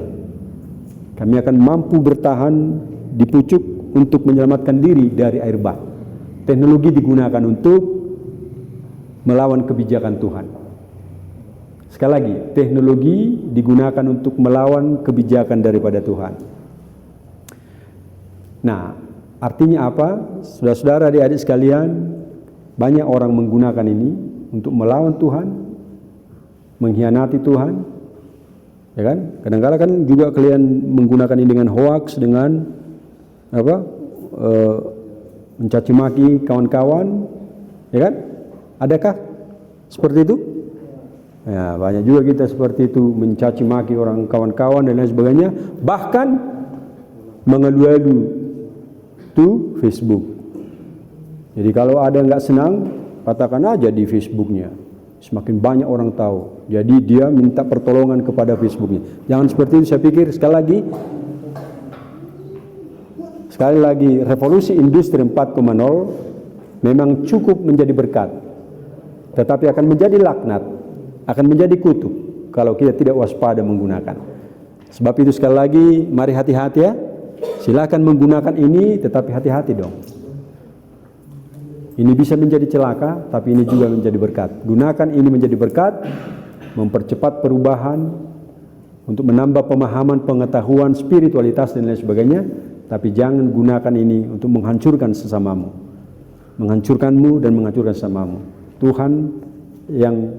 Kami akan mampu bertahan di pucuk untuk menyelamatkan diri dari air bah. Teknologi digunakan untuk melawan kebijakan Tuhan. Sekali lagi, teknologi digunakan untuk melawan kebijakan daripada Tuhan. Nah, artinya apa? Saudara-saudara, adik-adik sekalian, banyak orang menggunakan ini untuk melawan Tuhan, mengkhianati Tuhan, ya kan? Kadang-kadang kan juga kalian menggunakan ini dengan hoax, dengan mencaci maki kawan-kawan, ya kan? Adakah seperti itu? Ya, banyak juga kita seperti itu, mencaci maki orang kawan-kawan dan lain sebagainya, bahkan mengalu-alu itu Facebook. Jadi kalau ada yang nggak senang, katakan aja di Facebooknya. Semakin banyak orang tahu. Jadi dia minta pertolongan kepada Facebooknya. Jangan seperti itu. Saya pikir sekali lagi revolusi industri 4.0 memang cukup menjadi berkat, tetapi akan menjadi laknat, akan menjadi kutuk kalau kita tidak waspada menggunakan. Sebab itu sekali lagi, mari hati-hati ya. Silakan menggunakan ini, tetapi hati-hati dong. Ini bisa menjadi celaka, tapi ini juga menjadi berkat. Gunakan ini menjadi berkat, mempercepat perubahan, untuk menambah pemahaman, pengetahuan, spiritualitas dan lain sebagainya. Tapi jangan gunakan ini untuk menghancurkan sesamamu, menghancurkanmu dan menghancurkan sesamamu. Tuhan yang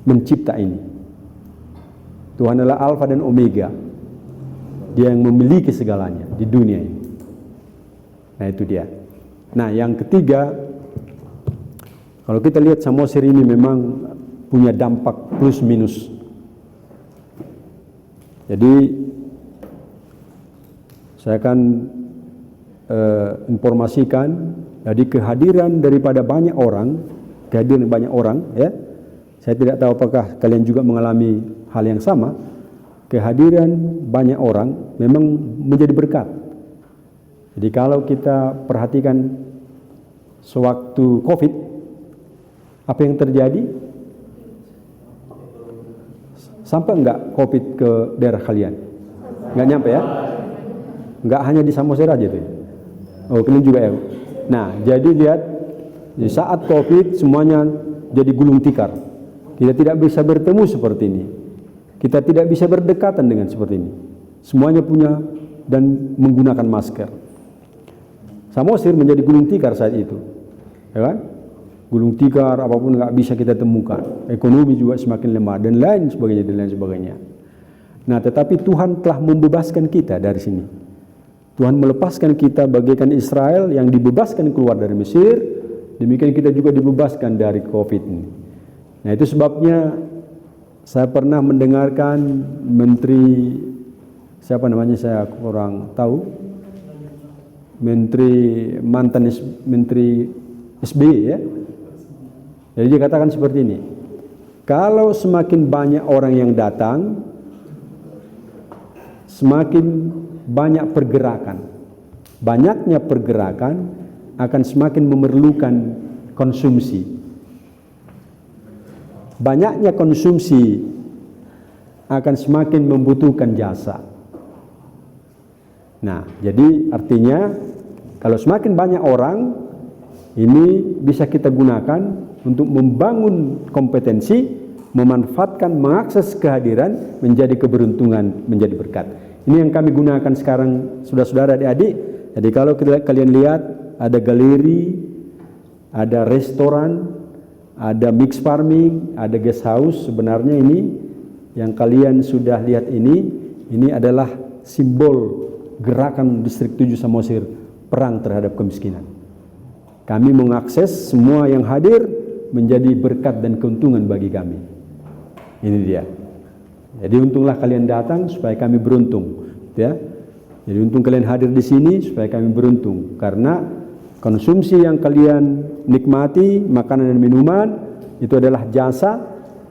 mencipta ini. Tuhan adalah Alfa dan Omega. Dia yang memiliki segalanya di dunia ini. Nah, itu dia. Nah, yang ketiga, kalau kita lihat Samosir ini memang punya dampak plus minus. Jadi saya akan informasikan, jadi kehadiran daripada banyak orang, ya. Saya tidak tahu apakah kalian juga mengalami hal yang sama. Kehadiran banyak orang memang menjadi berkat. Jadi kalau kita perhatikan sewaktu COVID, apa yang terjadi? Sampai enggak COVID ke daerah kalian? Enggak nyampe ya? Enggak hanya di Samosir aja tuh. Oh, kalian juga ya. Nah, jadi lihat, di saat COVID semuanya jadi gulung tikar. Kita tidak bisa bertemu seperti ini. Kita tidak bisa berdekatan dengan seperti ini. Semuanya punya dan menggunakan masker. Samosir menjadi gulung tikar saat itu, ya kan? Gulung tikar apapun nggak bisa kita temukan. Ekonomi juga semakin lemah dan lain sebagainya. Nah, tetapi Tuhan telah membebaskan kita dari sini. Tuhan melepaskan kita bagaikan Israel yang dibebaskan keluar dari Mesir. Demikian kita juga dibebaskan dari COVID ini. Nah, itu sebabnya saya pernah mendengarkan Menteri, siapa namanya saya kurang tahu, mantan Menteri SBY ya. Jadi dia katakan seperti ini, kalau semakin banyak orang yang datang, semakin banyak pergerakan. Banyaknya pergerakan akan semakin memerlukan konsumsi. Banyaknya konsumsi akan semakin membutuhkan jasa. Nah, jadi artinya kalau semakin banyak orang, ini bisa kita gunakan untuk membangun kompetensi, memanfaatkan, mengakses kehadiran, menjadi keberuntungan, menjadi berkat. Ini yang kami gunakan sekarang, saudara-saudara adik-adik. Jadi kalau kalian lihat, ada galeri, ada restoran, ada mix farming, ada guest house. Sebenarnya ini yang kalian sudah lihat ini adalah simbol gerakan Distrik 7 Samosir perang terhadap kemiskinan. Kami mengakses semua yang hadir menjadi berkat dan keuntungan bagi kami. Ini dia. Jadi untunglah kalian datang supaya kami beruntung, ya. Jadi untung kalian hadir di sini supaya kami beruntung, karena konsumsi yang kalian nikmati, makanan dan minuman, itu adalah jasa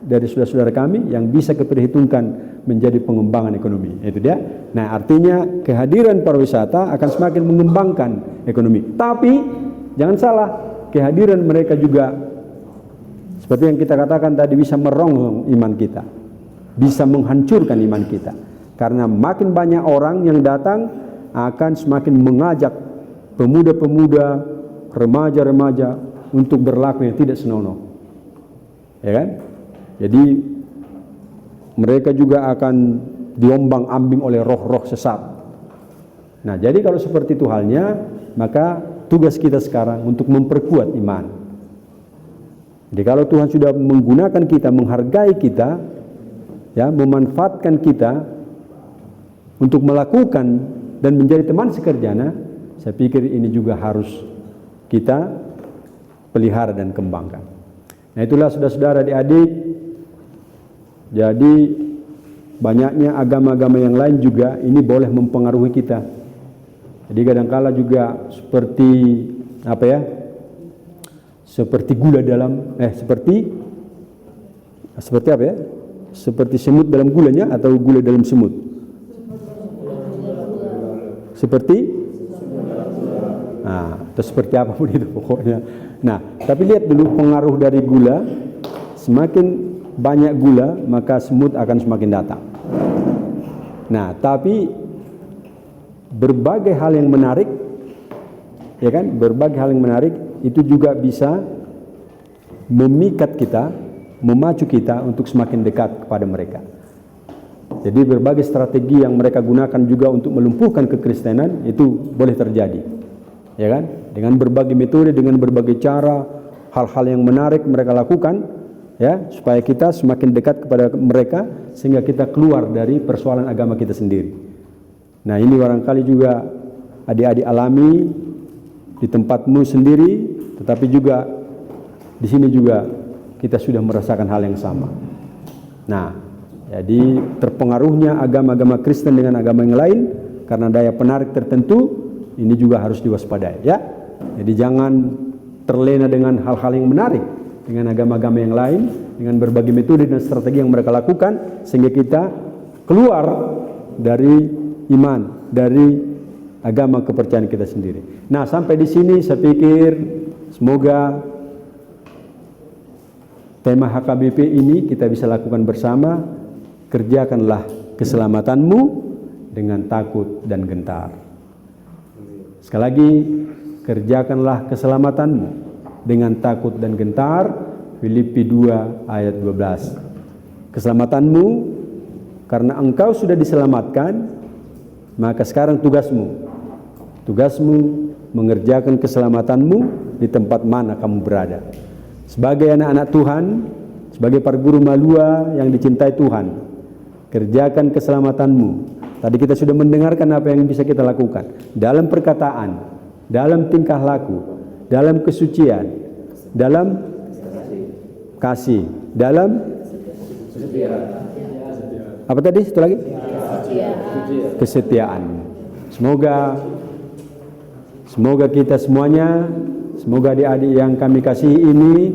dari saudara-saudara kami yang bisa diperhitungkan menjadi pengembangan ekonomi. Itu dia. Nah, artinya kehadiran pariwisata akan semakin mengembangkan ekonomi. Tapi jangan salah, kehadiran mereka juga seperti yang kita katakan tadi bisa merongrong iman kita, bisa menghancurkan iman kita. Karena makin banyak orang yang datang akan semakin mengajak pemuda-pemuda, remaja-remaja untuk berlaku yang tidak senonoh. Ya kan? Jadi mereka juga akan diombang-ambing oleh roh-roh sesat. Nah, jadi kalau seperti itu halnya, maka tugas kita sekarang untuk memperkuat iman. Jadi kalau Tuhan sudah menggunakan kita, menghargai kita, ya, memanfaatkan kita untuk melakukan dan menjadi teman sekerjanya, saya pikir ini juga harus kita pelihara dan kembangkan. Nah, itulah saudara-saudara adik-adik. Jadi banyaknya agama-agama yang lain juga ini boleh mempengaruhi kita. Jadi kadangkala juga seperti apa ya? Seperti gula dalam seperti apa ya? Seperti semut dalam gulanya atau gula dalam semut? Seperti atau seperti apapun itu pokoknya. Nah, tapi lihat dulu pengaruh dari gula. Semakin banyak gula, maka semut akan semakin datang. Nah, tapi berbagai hal yang menarik, ya kan? Berbagai hal yang menarik itu juga bisa memikat kita, memacu kita untuk semakin dekat kepada mereka. Jadi berbagai strategi yang mereka gunakan juga untuk melumpuhkan kekristenan itu boleh terjadi, ya kan? Dengan berbagai metode, dengan berbagai cara, hal-hal yang menarik mereka lakukan, ya, supaya kita semakin dekat kepada mereka sehingga kita keluar dari persoalan agama kita sendiri. Nah, ini barangkali juga adik-adik alami di tempatmu sendiri, tetapi juga di sini juga kita sudah merasakan hal yang sama. Nah, jadi terpengaruhnya agama-agama Kristen dengan agama yang lain karena daya penarik tertentu, ini juga harus diwaspadai, ya. Jadi jangan terlena dengan hal-hal yang menarik dengan agama-agama yang lain, dengan berbagai metode dan strategi yang mereka lakukan sehingga kita keluar dari iman, dari agama kepercayaan kita sendiri. Nah, sampai di sini saya pikir semoga tema HKBP ini kita bisa lakukan bersama. Kerjakanlah keselamatanmu dengan takut dan gentar. Sekali lagi, kerjakanlah keselamatanmu dengan takut dan gentar. Filipi 2 ayat 12. Keselamatanmu karena engkau sudah diselamatkan, maka sekarang tugasmu mengerjakan keselamatanmu di tempat mana kamu berada. Sebagai anak-anak Tuhan, sebagai para guru malua yang dicintai Tuhan, kerjakan keselamatanmu. Tadi kita sudah mendengarkan apa yang bisa kita lakukan dalam perkataan, dalam tingkah laku, dalam kesucian, dalam kasih, dalam apa tadi? Itu lagi? Kesetiaan. Semoga Semoga kita semuanya, semoga adik-adik yang kami kasihi ini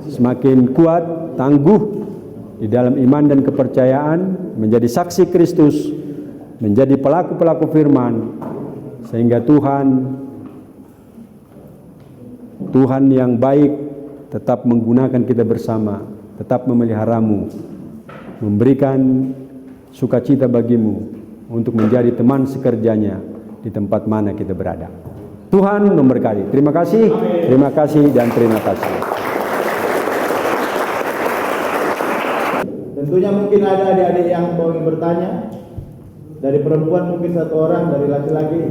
semakin kuat, tangguh di dalam iman dan kepercayaan, menjadi saksi Kristus, menjadi pelaku-pelaku firman, sehingga Tuhan yang baik tetap menggunakan kita bersama, tetap memeliharamu, memberikan sukacita bagimu untuk menjadi teman sekerjanya di tempat mana kita berada. Tuhan memberkati. Terima kasih, dan terima kasih. Tentunya mungkin ada adik-adik yang mau bertanya. Dari perempuan mungkin 1 orang, dari laki-laki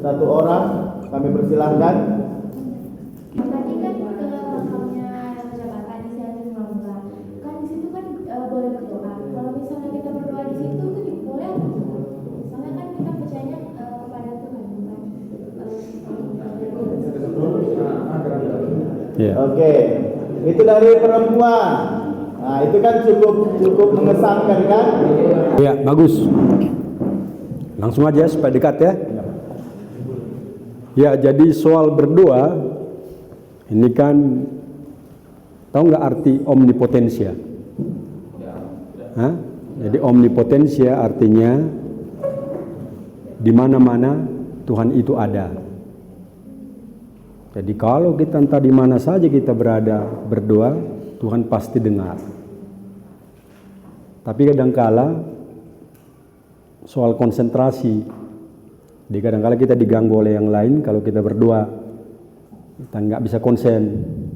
1 orang. Kami persilahkan. Tadi kan kalau makamnya jabatan di Sianus Mangga, kan di situ kan boleh berdoa. Kalau misalnya kita berdoa di situ itu boleh apa? Misalnya kan kita percaya kepada Tuhan, bukan? Oke, itu dari perempuan. Nah, itu kan cukup mengesankan kan? Ya, bagus. Langsung aja supaya dekat ya. Ya, jadi soal berdoa ini kan tahu nggak arti omnipotensia? Hah? Jadi omnipotensia artinya di mana-mana Tuhan itu ada. Jadi kalau kita entah di mana saja kita berada berdoa, Tuhan pasti dengar. Tapi kadangkala soal konsentrasi, kadangkala kita diganggu oleh yang lain. Kalau kita berdoa kita nggak bisa konsen,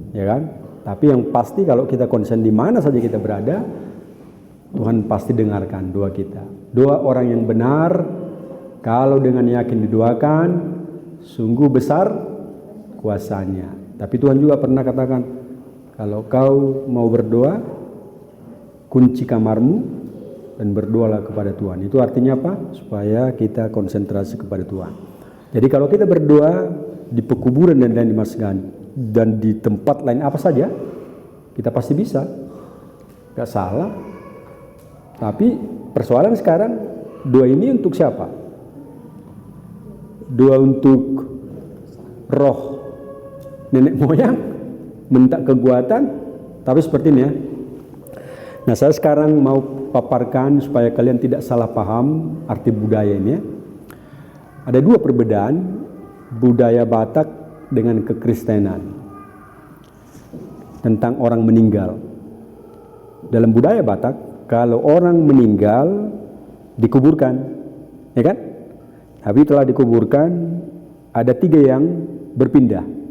ya kan? Tapi yang pasti kalau kita konsen di mana saja kita berada, Tuhan pasti dengarkan doa kita. Doa orang yang benar, kalau dengan yakin didoakan, sungguh besar kuasanya. Tapi Tuhan juga pernah katakan, kalau kau mau berdoa, kunci kamarmu dan berdoalah kepada Tuhan. Itu artinya apa? Supaya kita konsentrasi kepada Tuhan. Jadi kalau kita berdoa di pekuburan dan di masjid dan di tempat lain apa saja, kita pasti bisa. Gak salah. Tapi persoalan sekarang, doa ini untuk siapa? Doa untuk roh nenek moyang, minta kekuatan, tapi seperti ini ya. Nah, saya sekarang mau paparkan supaya kalian tidak salah paham arti budaya ini ya. Ada 2 perbedaan budaya Batak dengan kekristenan tentang orang meninggal. Dalam budaya Batak, kalau orang meninggal dikuburkan, ya kan? Tapi telah dikuburkan, ada 3 yang berpindah.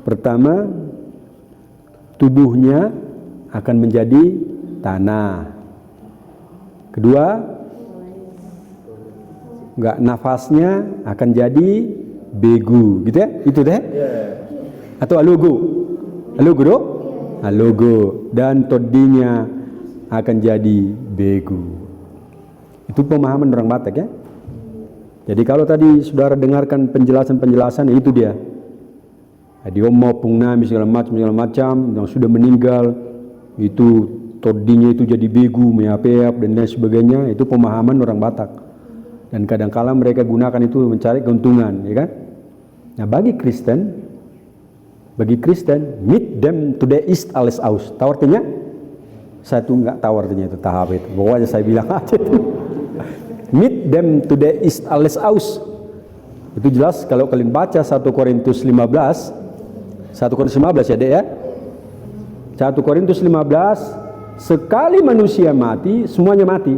Pertama, tubuhnya akan menjadi tanah. Kedua, nafasnya akan jadi begu, gitu ya? Itu deh. Atau alogo. Alogo do? Alogo. Dan todinya akan jadi begu. Itu pemahaman orang Batak ya. Jadi kalau tadi saudara dengarkan penjelasan-penjelasan, itu dia. Di Omo, Pungnami, segala macam yang sudah meninggal, itu todinya itu jadi begu, meyapeap dan lain sebagainya. Itu pemahaman orang Batak. Dan kadang-kala mereka gunakan itu mencari keuntungan, ya kan? Nah, bagi Kristen, meet them to the east alles aus. Tahu artinya? Saya tuh nggak tahu artinya itu, tahap itu. Pokoknya saya bilang aja itu. Meet them to the east alles aus. Itu jelas kalau kalian baca 1 Korintus 15 ya dek ya. 1 Korintus 15, sekali manusia mati, semuanya mati.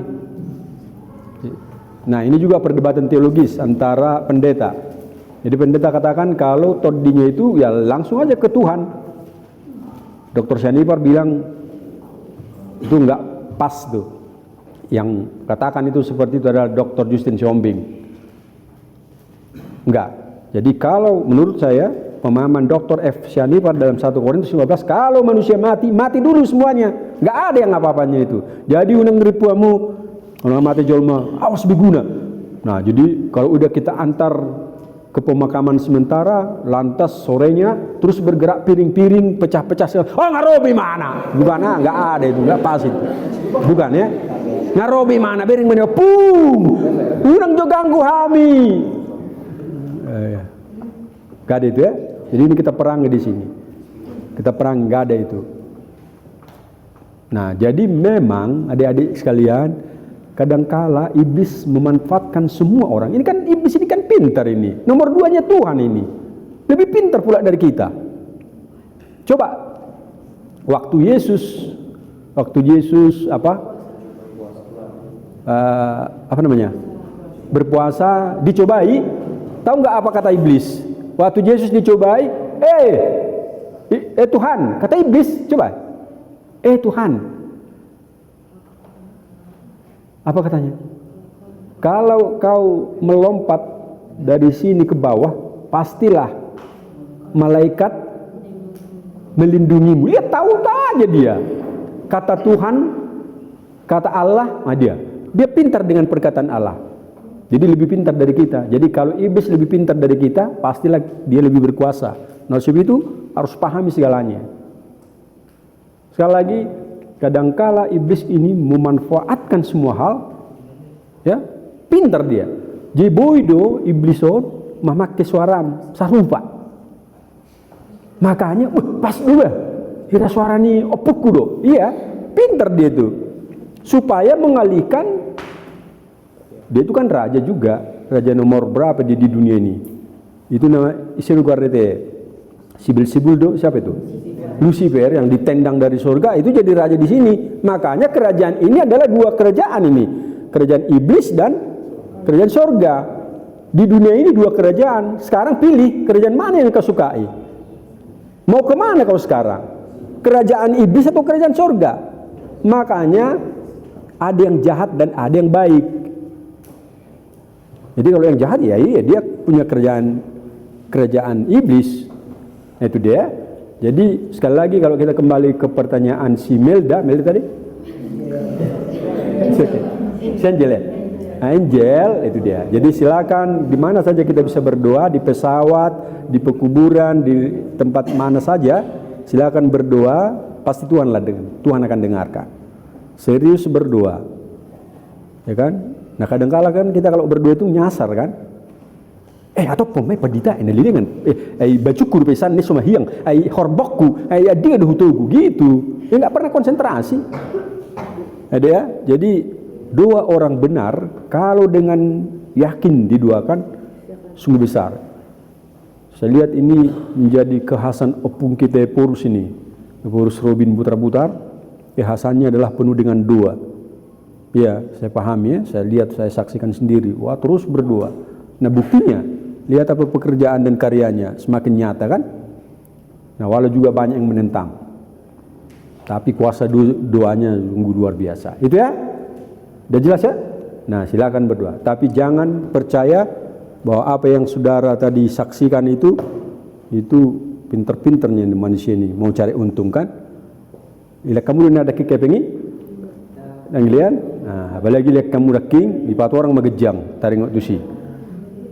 Nah, ini juga perdebatan teologis antara pendeta. Jadi pendeta katakan kalau todinya itu ya langsung aja ke Tuhan. Dr. Shanipar bilang itu enggak pas tuh. Yang katakan itu seperti itu adalah Dr. Justin Siombing. Enggak. Jadi kalau menurut saya pemahaman Dr. F. Shanipar dalam 1 Korintus 15, kalau manusia mati, mati dulu semuanya. Enggak ada yang apa-apanya itu. Jadi unang ripuamu, kalau mati jolma, awas berguna. Nah, jadi kalau udah kita antar ke pemakaman sementara, lantas sorenya terus bergerak piring-piring, pecah-pecah. Oh, ngarobi mana? Bukan, enggak ada itu, enggak pas itu. Bukan ya. Ngarobi mana? Piring mana? Pung! Unang jo ganggu hami. Gak ada itu ya. Jadi ini kita perangi di sini. Kita perangi, gak ada itu. Nah, jadi memang adik-adik sekalian, kadangkala iblis memanfaatkan semua orang. Ini kan iblis ini kan pintar ini. Nomor 2-nya Tuhan ini. Lebih pintar pula dari kita. Coba waktu Yesus berpuasa dicobai, tahu nggak apa kata iblis? Waktu Yesus dicobai, Tuhan, kata iblis, coba, Tuhan, apa katanya? Kalau kau melompat dari sini ke bawah, pastilah malaikat melindungimu. Dia tahu aja dia. Kata Tuhan, kata Allah, dia pintar dengan perkataan Allah. Jadi lebih pintar dari kita. Jadi kalau iblis lebih pintar dari kita, pastilah dia lebih berkuasa. Nah, sebab itu harus pahami segalanya. Sekali lagi, kadangkala iblis ini memanfaatkan semua hal, ya, pintar dia. Jadi boido iblison memakai suara sarupa. Makanya, pas dulu ya, kira suara ini opukku do. Iya, pintar dia itu. Supaya mengalihkan, dia itu kan raja juga, raja nomor berapa di dunia ini. Itu nama Isiru Guardete. Sibil do, siapa itu? Lucifer yang ditendang dari surga itu jadi raja di sini. Makanya kerajaan ini adalah 2 kerajaan ini. Kerajaan iblis dan kerajaan surga. Di dunia ini 2 kerajaan. Sekarang pilih kerajaan mana yang kau sukai. Mau kemana kau sekarang? Kerajaan iblis atau kerajaan surga? Makanya ada yang jahat dan ada yang baik. Jadi kalau yang jahat ya iya, dia punya kerajaan iblis. Nah, itu dia. Jadi sekali lagi kalau kita kembali ke pertanyaan si Melda tadi. Angel ya? Angel itu dia. Jadi silakan di mana saja kita bisa berdoa, di pesawat, di pekuburan, di tempat mana saja, silakan berdoa, pasti Tuhan akan dengarkan. Serius berdoa. Ya kan? Nah, kadang-kala kan kita kalau berdoa itu nyasar kan? Atau pemai padita ini lilingan. Bajuku pesan ini semua hiang. Horbokku, dia hutugu gitu. Ya enggak pernah konsentrasi. Ada ya? Jadi doa orang benar kalau dengan yakin didoakan sungguh besar. Saya lihat ini menjadi kekhasan opung kita Porus ini. Porus Robin Butar-Butar, kekhasannya adalah penuh dengan doa. Ya, saya pahami ya, saya lihat, saya saksikan sendiri. Wah, terus berdoa. Nah, buktinya, lihat apa pekerjaan dan karyanya semakin nyata kan? Nah, walau juga banyak yang menentang. Tapi kuasa doanya sungguh luar biasa. Itu ya? Udah jelas ya? Nah, silakan berdoa. Tapi jangan percaya bahwa apa yang saudara tadi saksikan itu pinter-pinternya manusia ini mau cari untung kan? Ila kamu ada kekepengi? Dan lihat, nah, apalagi lihat kamu king, di patu orang magejang, taring tu si.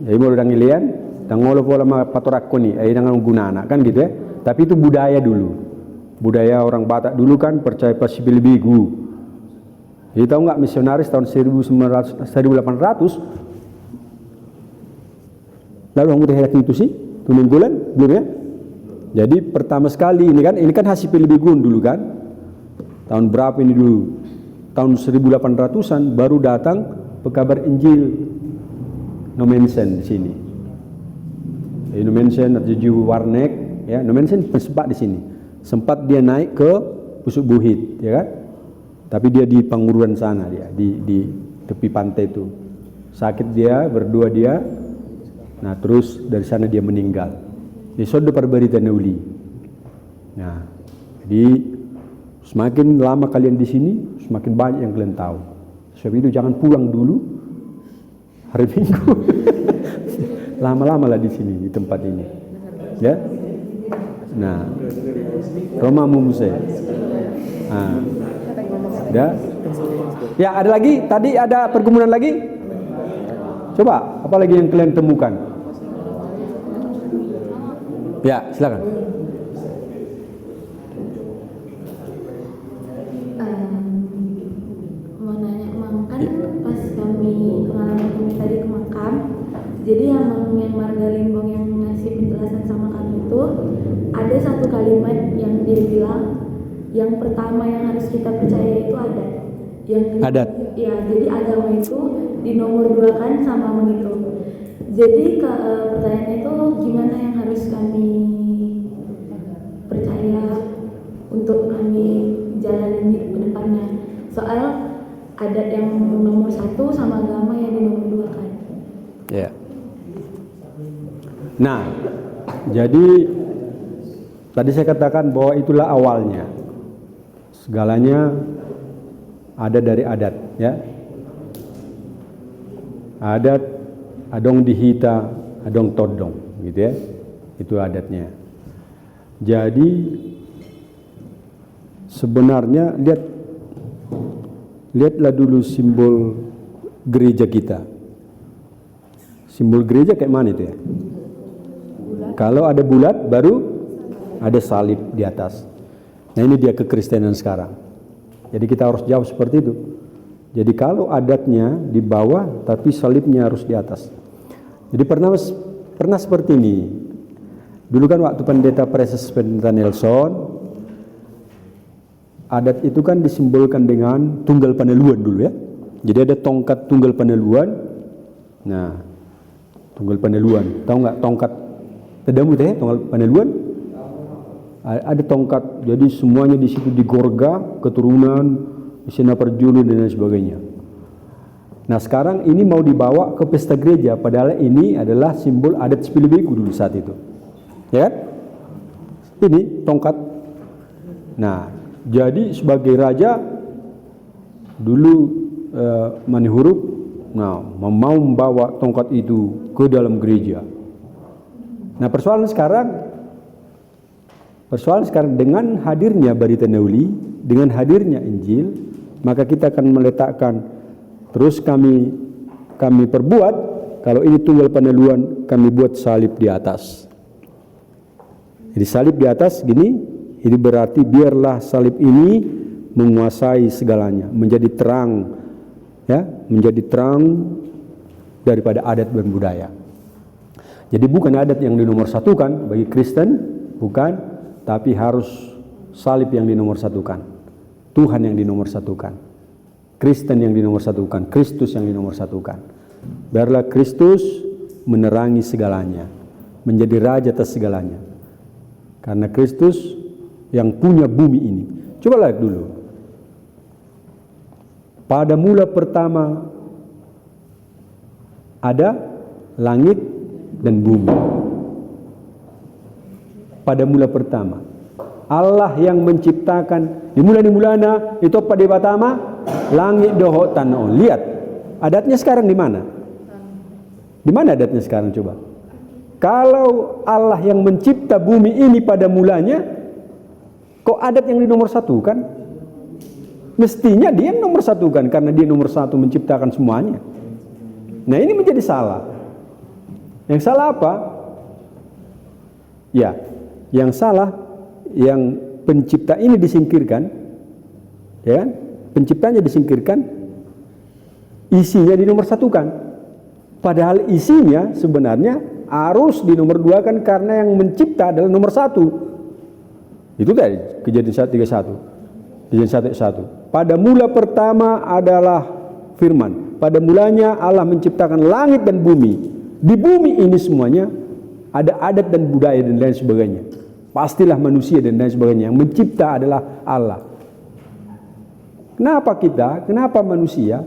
Jadi mau udah ngilian, dan ngolo pola patorak ko ni, dengan gunana kan gitu ya. Tapi itu budaya dulu, budaya orang Batak dulu kan percaya pasibil bigu. Jadi tahu nggak misionaris tahun 1800, lalu kamu terhadap itu sih, tuning bulan belum ya? Jadi pertama sekali ini kan hasil pilbigun dulu kan, tahun berapa ini dulu? Tahun 1800-an baru datang pekabar Injil Nomensen di sini. Nomensen atau Juju Warnek ya, Nomensen sempat di sini. Sempat dia naik ke Pusuk Buhit, ya kan? Tapi dia di Panguruan sana dia, di tepi pantai itu. Sakit dia, berdua dia. Nah, terus dari sana dia meninggal. Di Sodo Parbarita Neuli. Nah, jadi semakin lama kalian di sini, semakin banyak yang kalian tahu. Sebab itu jangan pulang dulu hari Minggu. Lama-lama lah di sini, di tempat ini. Ya. Nah, Roma Mumuse. Nah, ya, ada lagi? Tadi ada pergumulan lagi? Coba, apa lagi yang kalian temukan? Ya, silakan. Mau nanya, Mang, kan pas kami kemarin tadi ke makam, jadi yang Marga Limbong yang ngasih penjelasan sama itu ada satu kalimat yang dia bilang, yang pertama yang harus kita percaya itu adat. Adat. Ya, jadi agama itu dinomor-duakan sama begitu. Jadi pertanyaannya itu gimana yang harus kami percaya untuk kami jalanin hidup ke depannya. Soal adat yang nomor satu sama agama yang dinomor-duakan. Ya. Nah, jadi tadi saya katakan bahwa itulah awalnya. Segalanya ada dari adat, ya. Adat, adong dihita, adong todong, gitu ya. Itu adatnya. Jadi sebenarnya lihatlah dulu simbol gereja kita. Simbol gereja kayak mana itu ya? Kalau ada bulat baru ada salib di atas. Nah, ini dia kekristenan sekarang. Jadi kita harus jawab seperti itu. Jadi kalau adatnya di bawah tapi salibnya harus di atas. Jadi pernah seperti ini. Dulu kan waktu pendeta Preses Pendeta Nelson, adat itu kan disimbolkan dengan tunggal paneluan dulu ya. Jadi ada tongkat tunggal paneluan. Nah, tunggal paneluan. Tahu nggak tongkat tedamu teh tunggal paneluan? Ada tongkat. Jadi semuanya di situ digorga, keturunan, Sena Perjulu dan lain sebagainya. Nah, sekarang ini mau dibawa ke pesta gereja, padahal ini adalah simbol adat Spilibeku dulu saat itu. Ya kan? Ini tongkat. Nah, jadi sebagai raja dulu Manihuruk mau membawa tongkat itu ke dalam gereja. Nah, persoalan sekarang dengan hadirnya Barita Nauli, dengan hadirnya Injil, maka kita akan meletakkan, terus kami perbuat, kalau ini tunggal paneluan, kami buat salib di atas. Jadi salib di atas gini, ini berarti biarlah salib ini menguasai segalanya, menjadi terang, ya, menjadi terang daripada adat dan budaya. Jadi bukan adat yang dinomorsatukan bagi Kristen, bukan, tapi harus salib yang dinomorsatukan, Tuhan yang dinomorsatukan, Kristen yang dinomorsatukan, Kristus yang dinomorsatukan. Biarlah Kristus menerangi segalanya, menjadi raja atas segalanya. Karena Kristus yang punya bumi ini. Coba lihat dulu. Pada mula pertama ada langit dan bumi. Pada mula pertama Allah yang menciptakan di mulana itu pada pertama langit doho tanah. Lihat adatnya sekarang di mana? Di mana adatnya sekarang coba? Kalau Allah yang mencipta bumi ini pada mulanya, kok adat yang dinomorsatukan? Mestinya dia yang nomor satukan karena dia nomor satu menciptakan semuanya. Nah, ini menjadi salah. Yang salah apa? Ya, yang salah yang pencipta ini disingkirkan, ya kan? Penciptanya disingkirkan, isinya dinomorsatukan. Padahal isinya sebenarnya harus dinomorduakan karena yang mencipta adalah nomor satu. Itu tadi Kejadian 1:31. Kejadian 1:1. Pada mula pertama adalah firman. Pada mulanya Allah menciptakan langit dan bumi. Di bumi ini semuanya ada adat dan budaya dan lain sebagainya. Pastilah manusia dan lain sebagainya. Yang mencipta adalah Allah. Kenapa manusia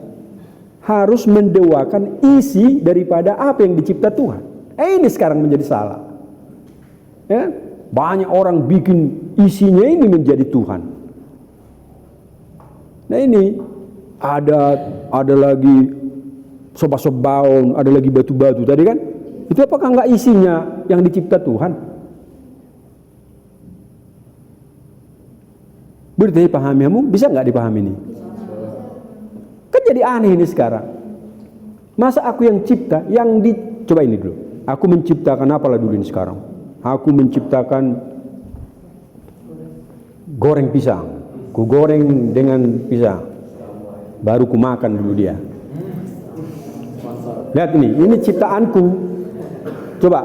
harus mendewakan isi daripada apa yang dicipta Tuhan? Ini sekarang menjadi salah. Ya? Banyak orang bikin isinya ini menjadi Tuhan. Nah, ini ada lagi soba-sobaon, ada lagi batu-batu tadi kan? Itu apakah enggak isinya yang dicipta Tuhan? Boleh dipahami kamu? Bisa enggak dipahami ini? Kan jadi aneh ini sekarang. Masa aku yang cipta, coba ini dulu. Aku menciptakan apalah dulu ini sekarang? Aku menciptakan goreng pisang. Ku goreng dengan pisang. Baru ku makan dulu dia. Lihat ini ciptaanku. Coba,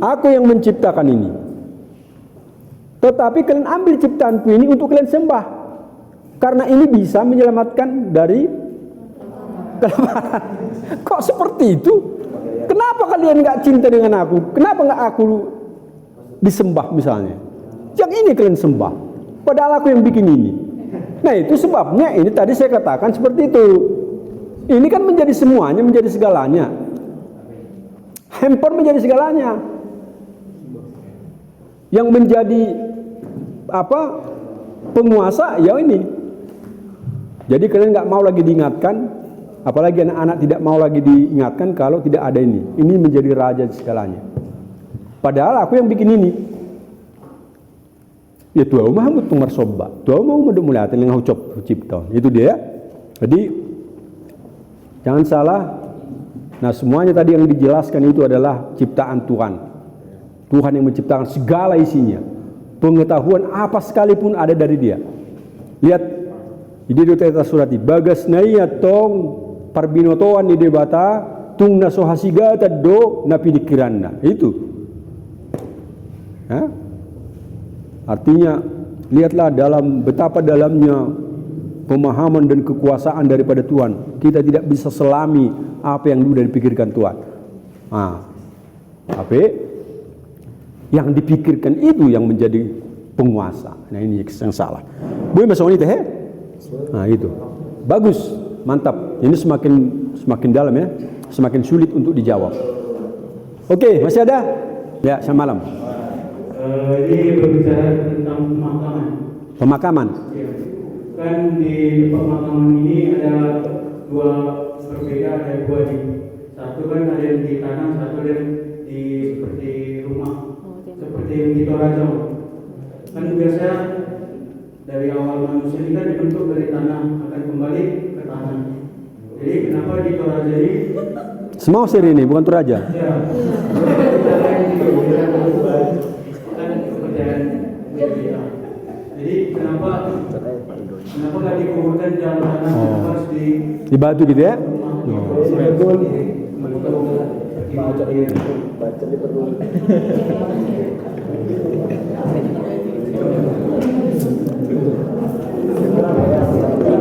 aku yang menciptakan ini. Tetapi kalian ambil ciptaanku ini untuk kalian sembah. Karena ini bisa menyelamatkan dari kelemahan. Kok seperti itu? Kenapa kalian nggak cinta dengan aku? Kenapa nggak aku disembah misalnya? Yang ini kalian sembah. Padahal aku yang bikin ini. Nah itu sebabnya ini tadi saya katakan seperti itu. Ini kan menjadi semuanya, menjadi segalanya. Handphone menjadi segalanya. Yang menjadi penguasa ya ini. Jadi kalian nggak mau lagi diingatkan, apalagi anak-anak tidak mau lagi diingatkan kalau tidak ada ini. Ini menjadi raja segalanya. Padahal aku yang bikin ini. Ya Tuhan Muhammad tunggar soba, Tuhan Muhammad mulai yang ucap cipta. Itu dia. Jadi jangan salah. Nah semuanya tadi yang dijelaskan itu adalah ciptaan Tuhan. Tuhan yang menciptakan segala isinya. Pengetahuan apa sekalipun ada dari dia. Lihat, di dota surat ini. Bagas naya tong parbinotoan di debata tung nasohasigata do napi dikiranna. Itu. Hah? Artinya, lihatlah betapa dalamnya pemahaman dan kekuasaan daripada Tuhan. Kita tidak bisa selami apa yang sudah dipikirkan Tuhan. Tapi yang dipikirkan itu yang menjadi penguasa. Nah ini yang salah. Boleh masuk ini teh? Nah itu. Bagus, mantap. Ini semakin dalam ya, semakin sulit untuk dijawab. Oke, masih ada? Ya, selamat malam. Ini berbicara tentang pemakaman. Pemakaman. Ya. Kan di pemakaman ini ada dua berbeda, ada dua satu kan ada yang di tanah, satu ada di seperti rumah, seperti yang di Toraja. Kan biasa dari awal manusia ini kan dibentuk dari tanah, akan kembali ke tanah. Jadi kenapa di Toraja ini? Semua seri ini bukan Toraja. Ya. Jadi kenapa nggak dikuburkan di dalam tanah, harus di batu gitu ya?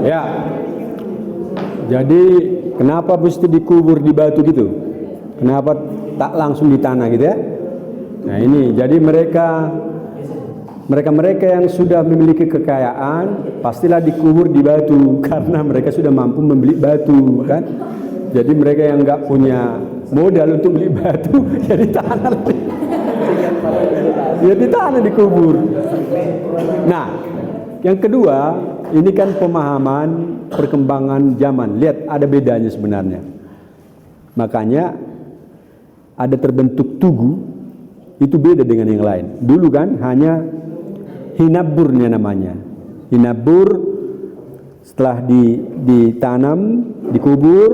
Ya. Jadi kenapa mesti dikubur di batu gitu? Kenapa tak langsung di tanah gitu ya? Nah ini jadi mereka yang sudah memiliki kekayaan pastilah dikubur di batu karena mereka sudah mampu membeli batu kan. Jadi mereka yang nggak punya modal untuk beli batu ya di tanah, ya di tanah dikubur. Nah yang kedua ini kan pemahaman perkembangan zaman. Lihat ada bedanya sebenarnya. Makanya ada terbentuk tugu itu beda dengan yang lain. Dulu kan hanya hinaburnya namanya. Hinabur setelah ditanam, dikubur,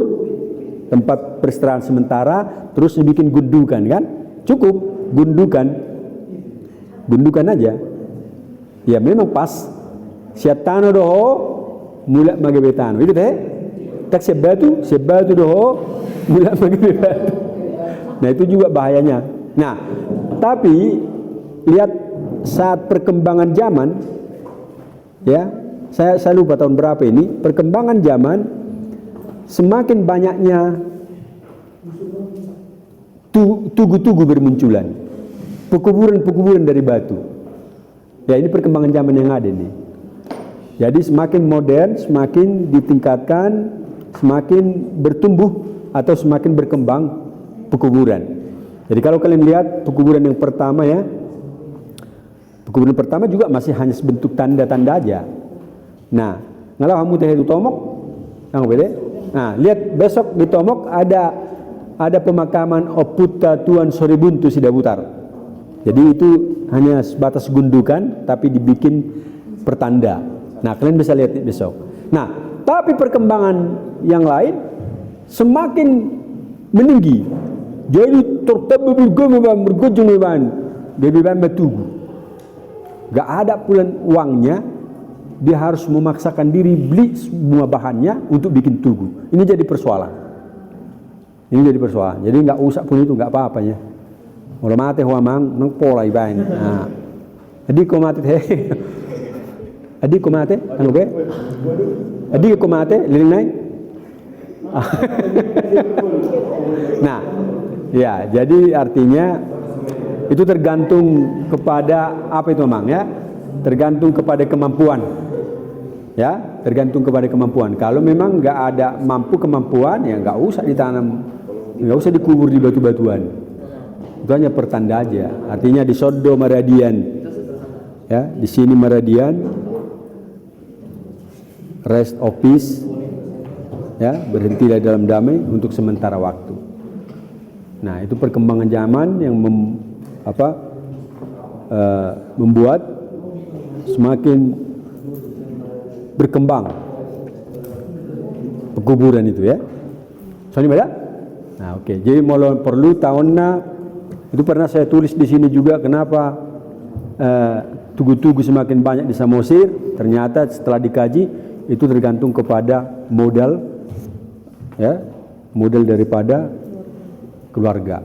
tempat peristirahatan sementara, terus dibikin gundukan kan? Cukup gundukan aja. Ya memang pas. Siatano doho mulak magebetano. Itu teh. Tak sebatu doho mulak magebetano. Nah itu juga bahayanya. Nah tapi lihat saat perkembangan zaman, ya saya lupa tahun berapa ini, perkembangan zaman semakin banyaknya tugu-tugu bermunculan, pekuburan dari batu. Ya ini perkembangan zaman yang ada nih. Jadi semakin modern, semakin ditingkatkan, semakin bertumbuh atau semakin berkembang pekuburan. Jadi kalau kalian lihat pekuburan yang pertama ya, pekuburan pertama juga masih hanya sebentuk tanda-tanda aja. Nah, ngalah kamu teh itu tomok, yang beda. Nah, lihat besok di Tomok ada pemakaman Oputa Tuan Soribuntu Sidabutar. Jadi itu hanya sebatas gundukan, tapi dibikin pertanda. Nah, kalian bisa lihat besok. Nah, tapi perkembangan yang lain semakin meninggi. Jadi tertabu bergojong beban batugu. Gak ada pula uangnya, dia harus memaksakan diri beli semua bahannya untuk bikin tugu. Ini jadi persoalan. Jadi nggak usah pun itu nggak apa-apanya. Mulai mati huamang nang pola ibain. Nah, Adi ko mate the. Adi ko mate, ano be? Adi ko mate, liling nai. Nah, ya, jadi artinya itu tergantung kepada apa itu memang ya, tergantung kepada kemampuan, ya, tergantung kepada kemampuan. Kalau memang nggak ada kemampuan, ya nggak usah ditanam, nggak usah dikubur di batu-batuan. Itu hanya pertanda aja. Artinya di Sodo Maradian, ya, di sini Maradian, rest of peace, ya, berhentilah dalam damai untuk sementara waktu. Nah, itu perkembangan zaman yang membuat semakin berkembang pekuburan itu ya. Soalnya beda? Nah, oke. Jadi mau perlu tahunnya itu pernah saya tulis di sini juga kenapa tugu-tugu semakin banyak di Samosir. Ternyata setelah dikaji itu tergantung kepada modal, ya, modal daripada keluarga.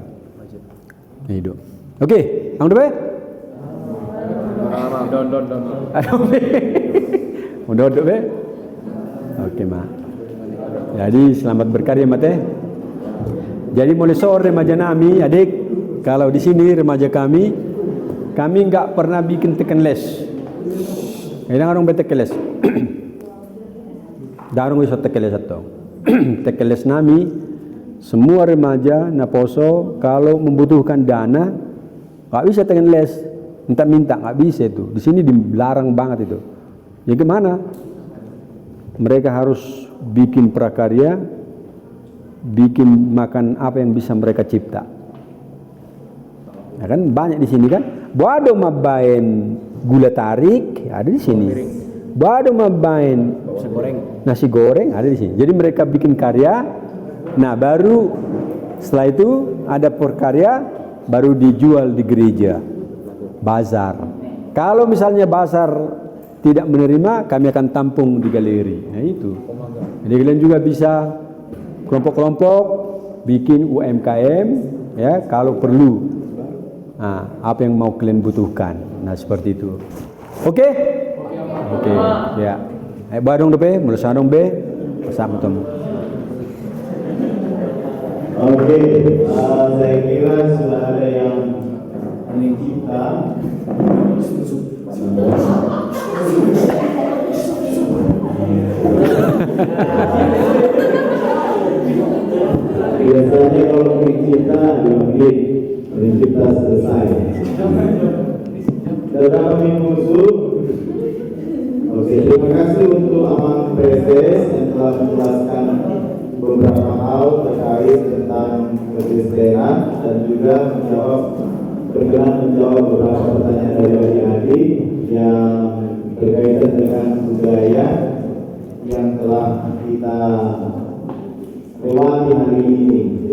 Itu. Oke, ang dobe? Don dobe. Oke, Ma. Jadi selamat berkarya mate. Jadi mulai sore remaja nami, adik, kalau di sini remaja kami enggak pernah bikin tekan les. Kadang orang betek les. Darung iso tekan les atau. Tekan les nami semua remaja naposo kalau membutuhkan dana nggak bisa tekan les, minta nggak bisa itu. Di sini dilarang banget itu. Ya gimana? Mereka harus bikin prakarya, bikin makan apa yang bisa mereka cipta. Ya kan banyak di sini kan. Bado mabain gula tarik ada di sini. Bado mabain nasi goreng ada di sini. Jadi mereka bikin karya. Nah, baru setelah itu ada perkarya baru dijual di gereja, bazar. Kalau misalnya bazar tidak menerima, kami akan tampung di galeri. Nah itu. Jadi kalian juga bisa kelompok-kelompok bikin UMKM, ya kalau perlu. Nah, apa yang mau kalian butuhkan. Nah, seperti itu. Oke? Oke, ya. Badong be, mulai sadong be, bersama temu. Oke, saya kira sudah ada yang mencipta. Biasanya kalau mencipta 2 menit, mencipta selesai. Tentang musuh. Oke, terima kasih untuk Amang Preses yang telah menjelaskan beberapa hal terkait tentang Kekristenan dan juga menjawab beberapa pertanyaan dari adik-adik yang berkaitan dengan budaya yang telah kita lewati hari ini.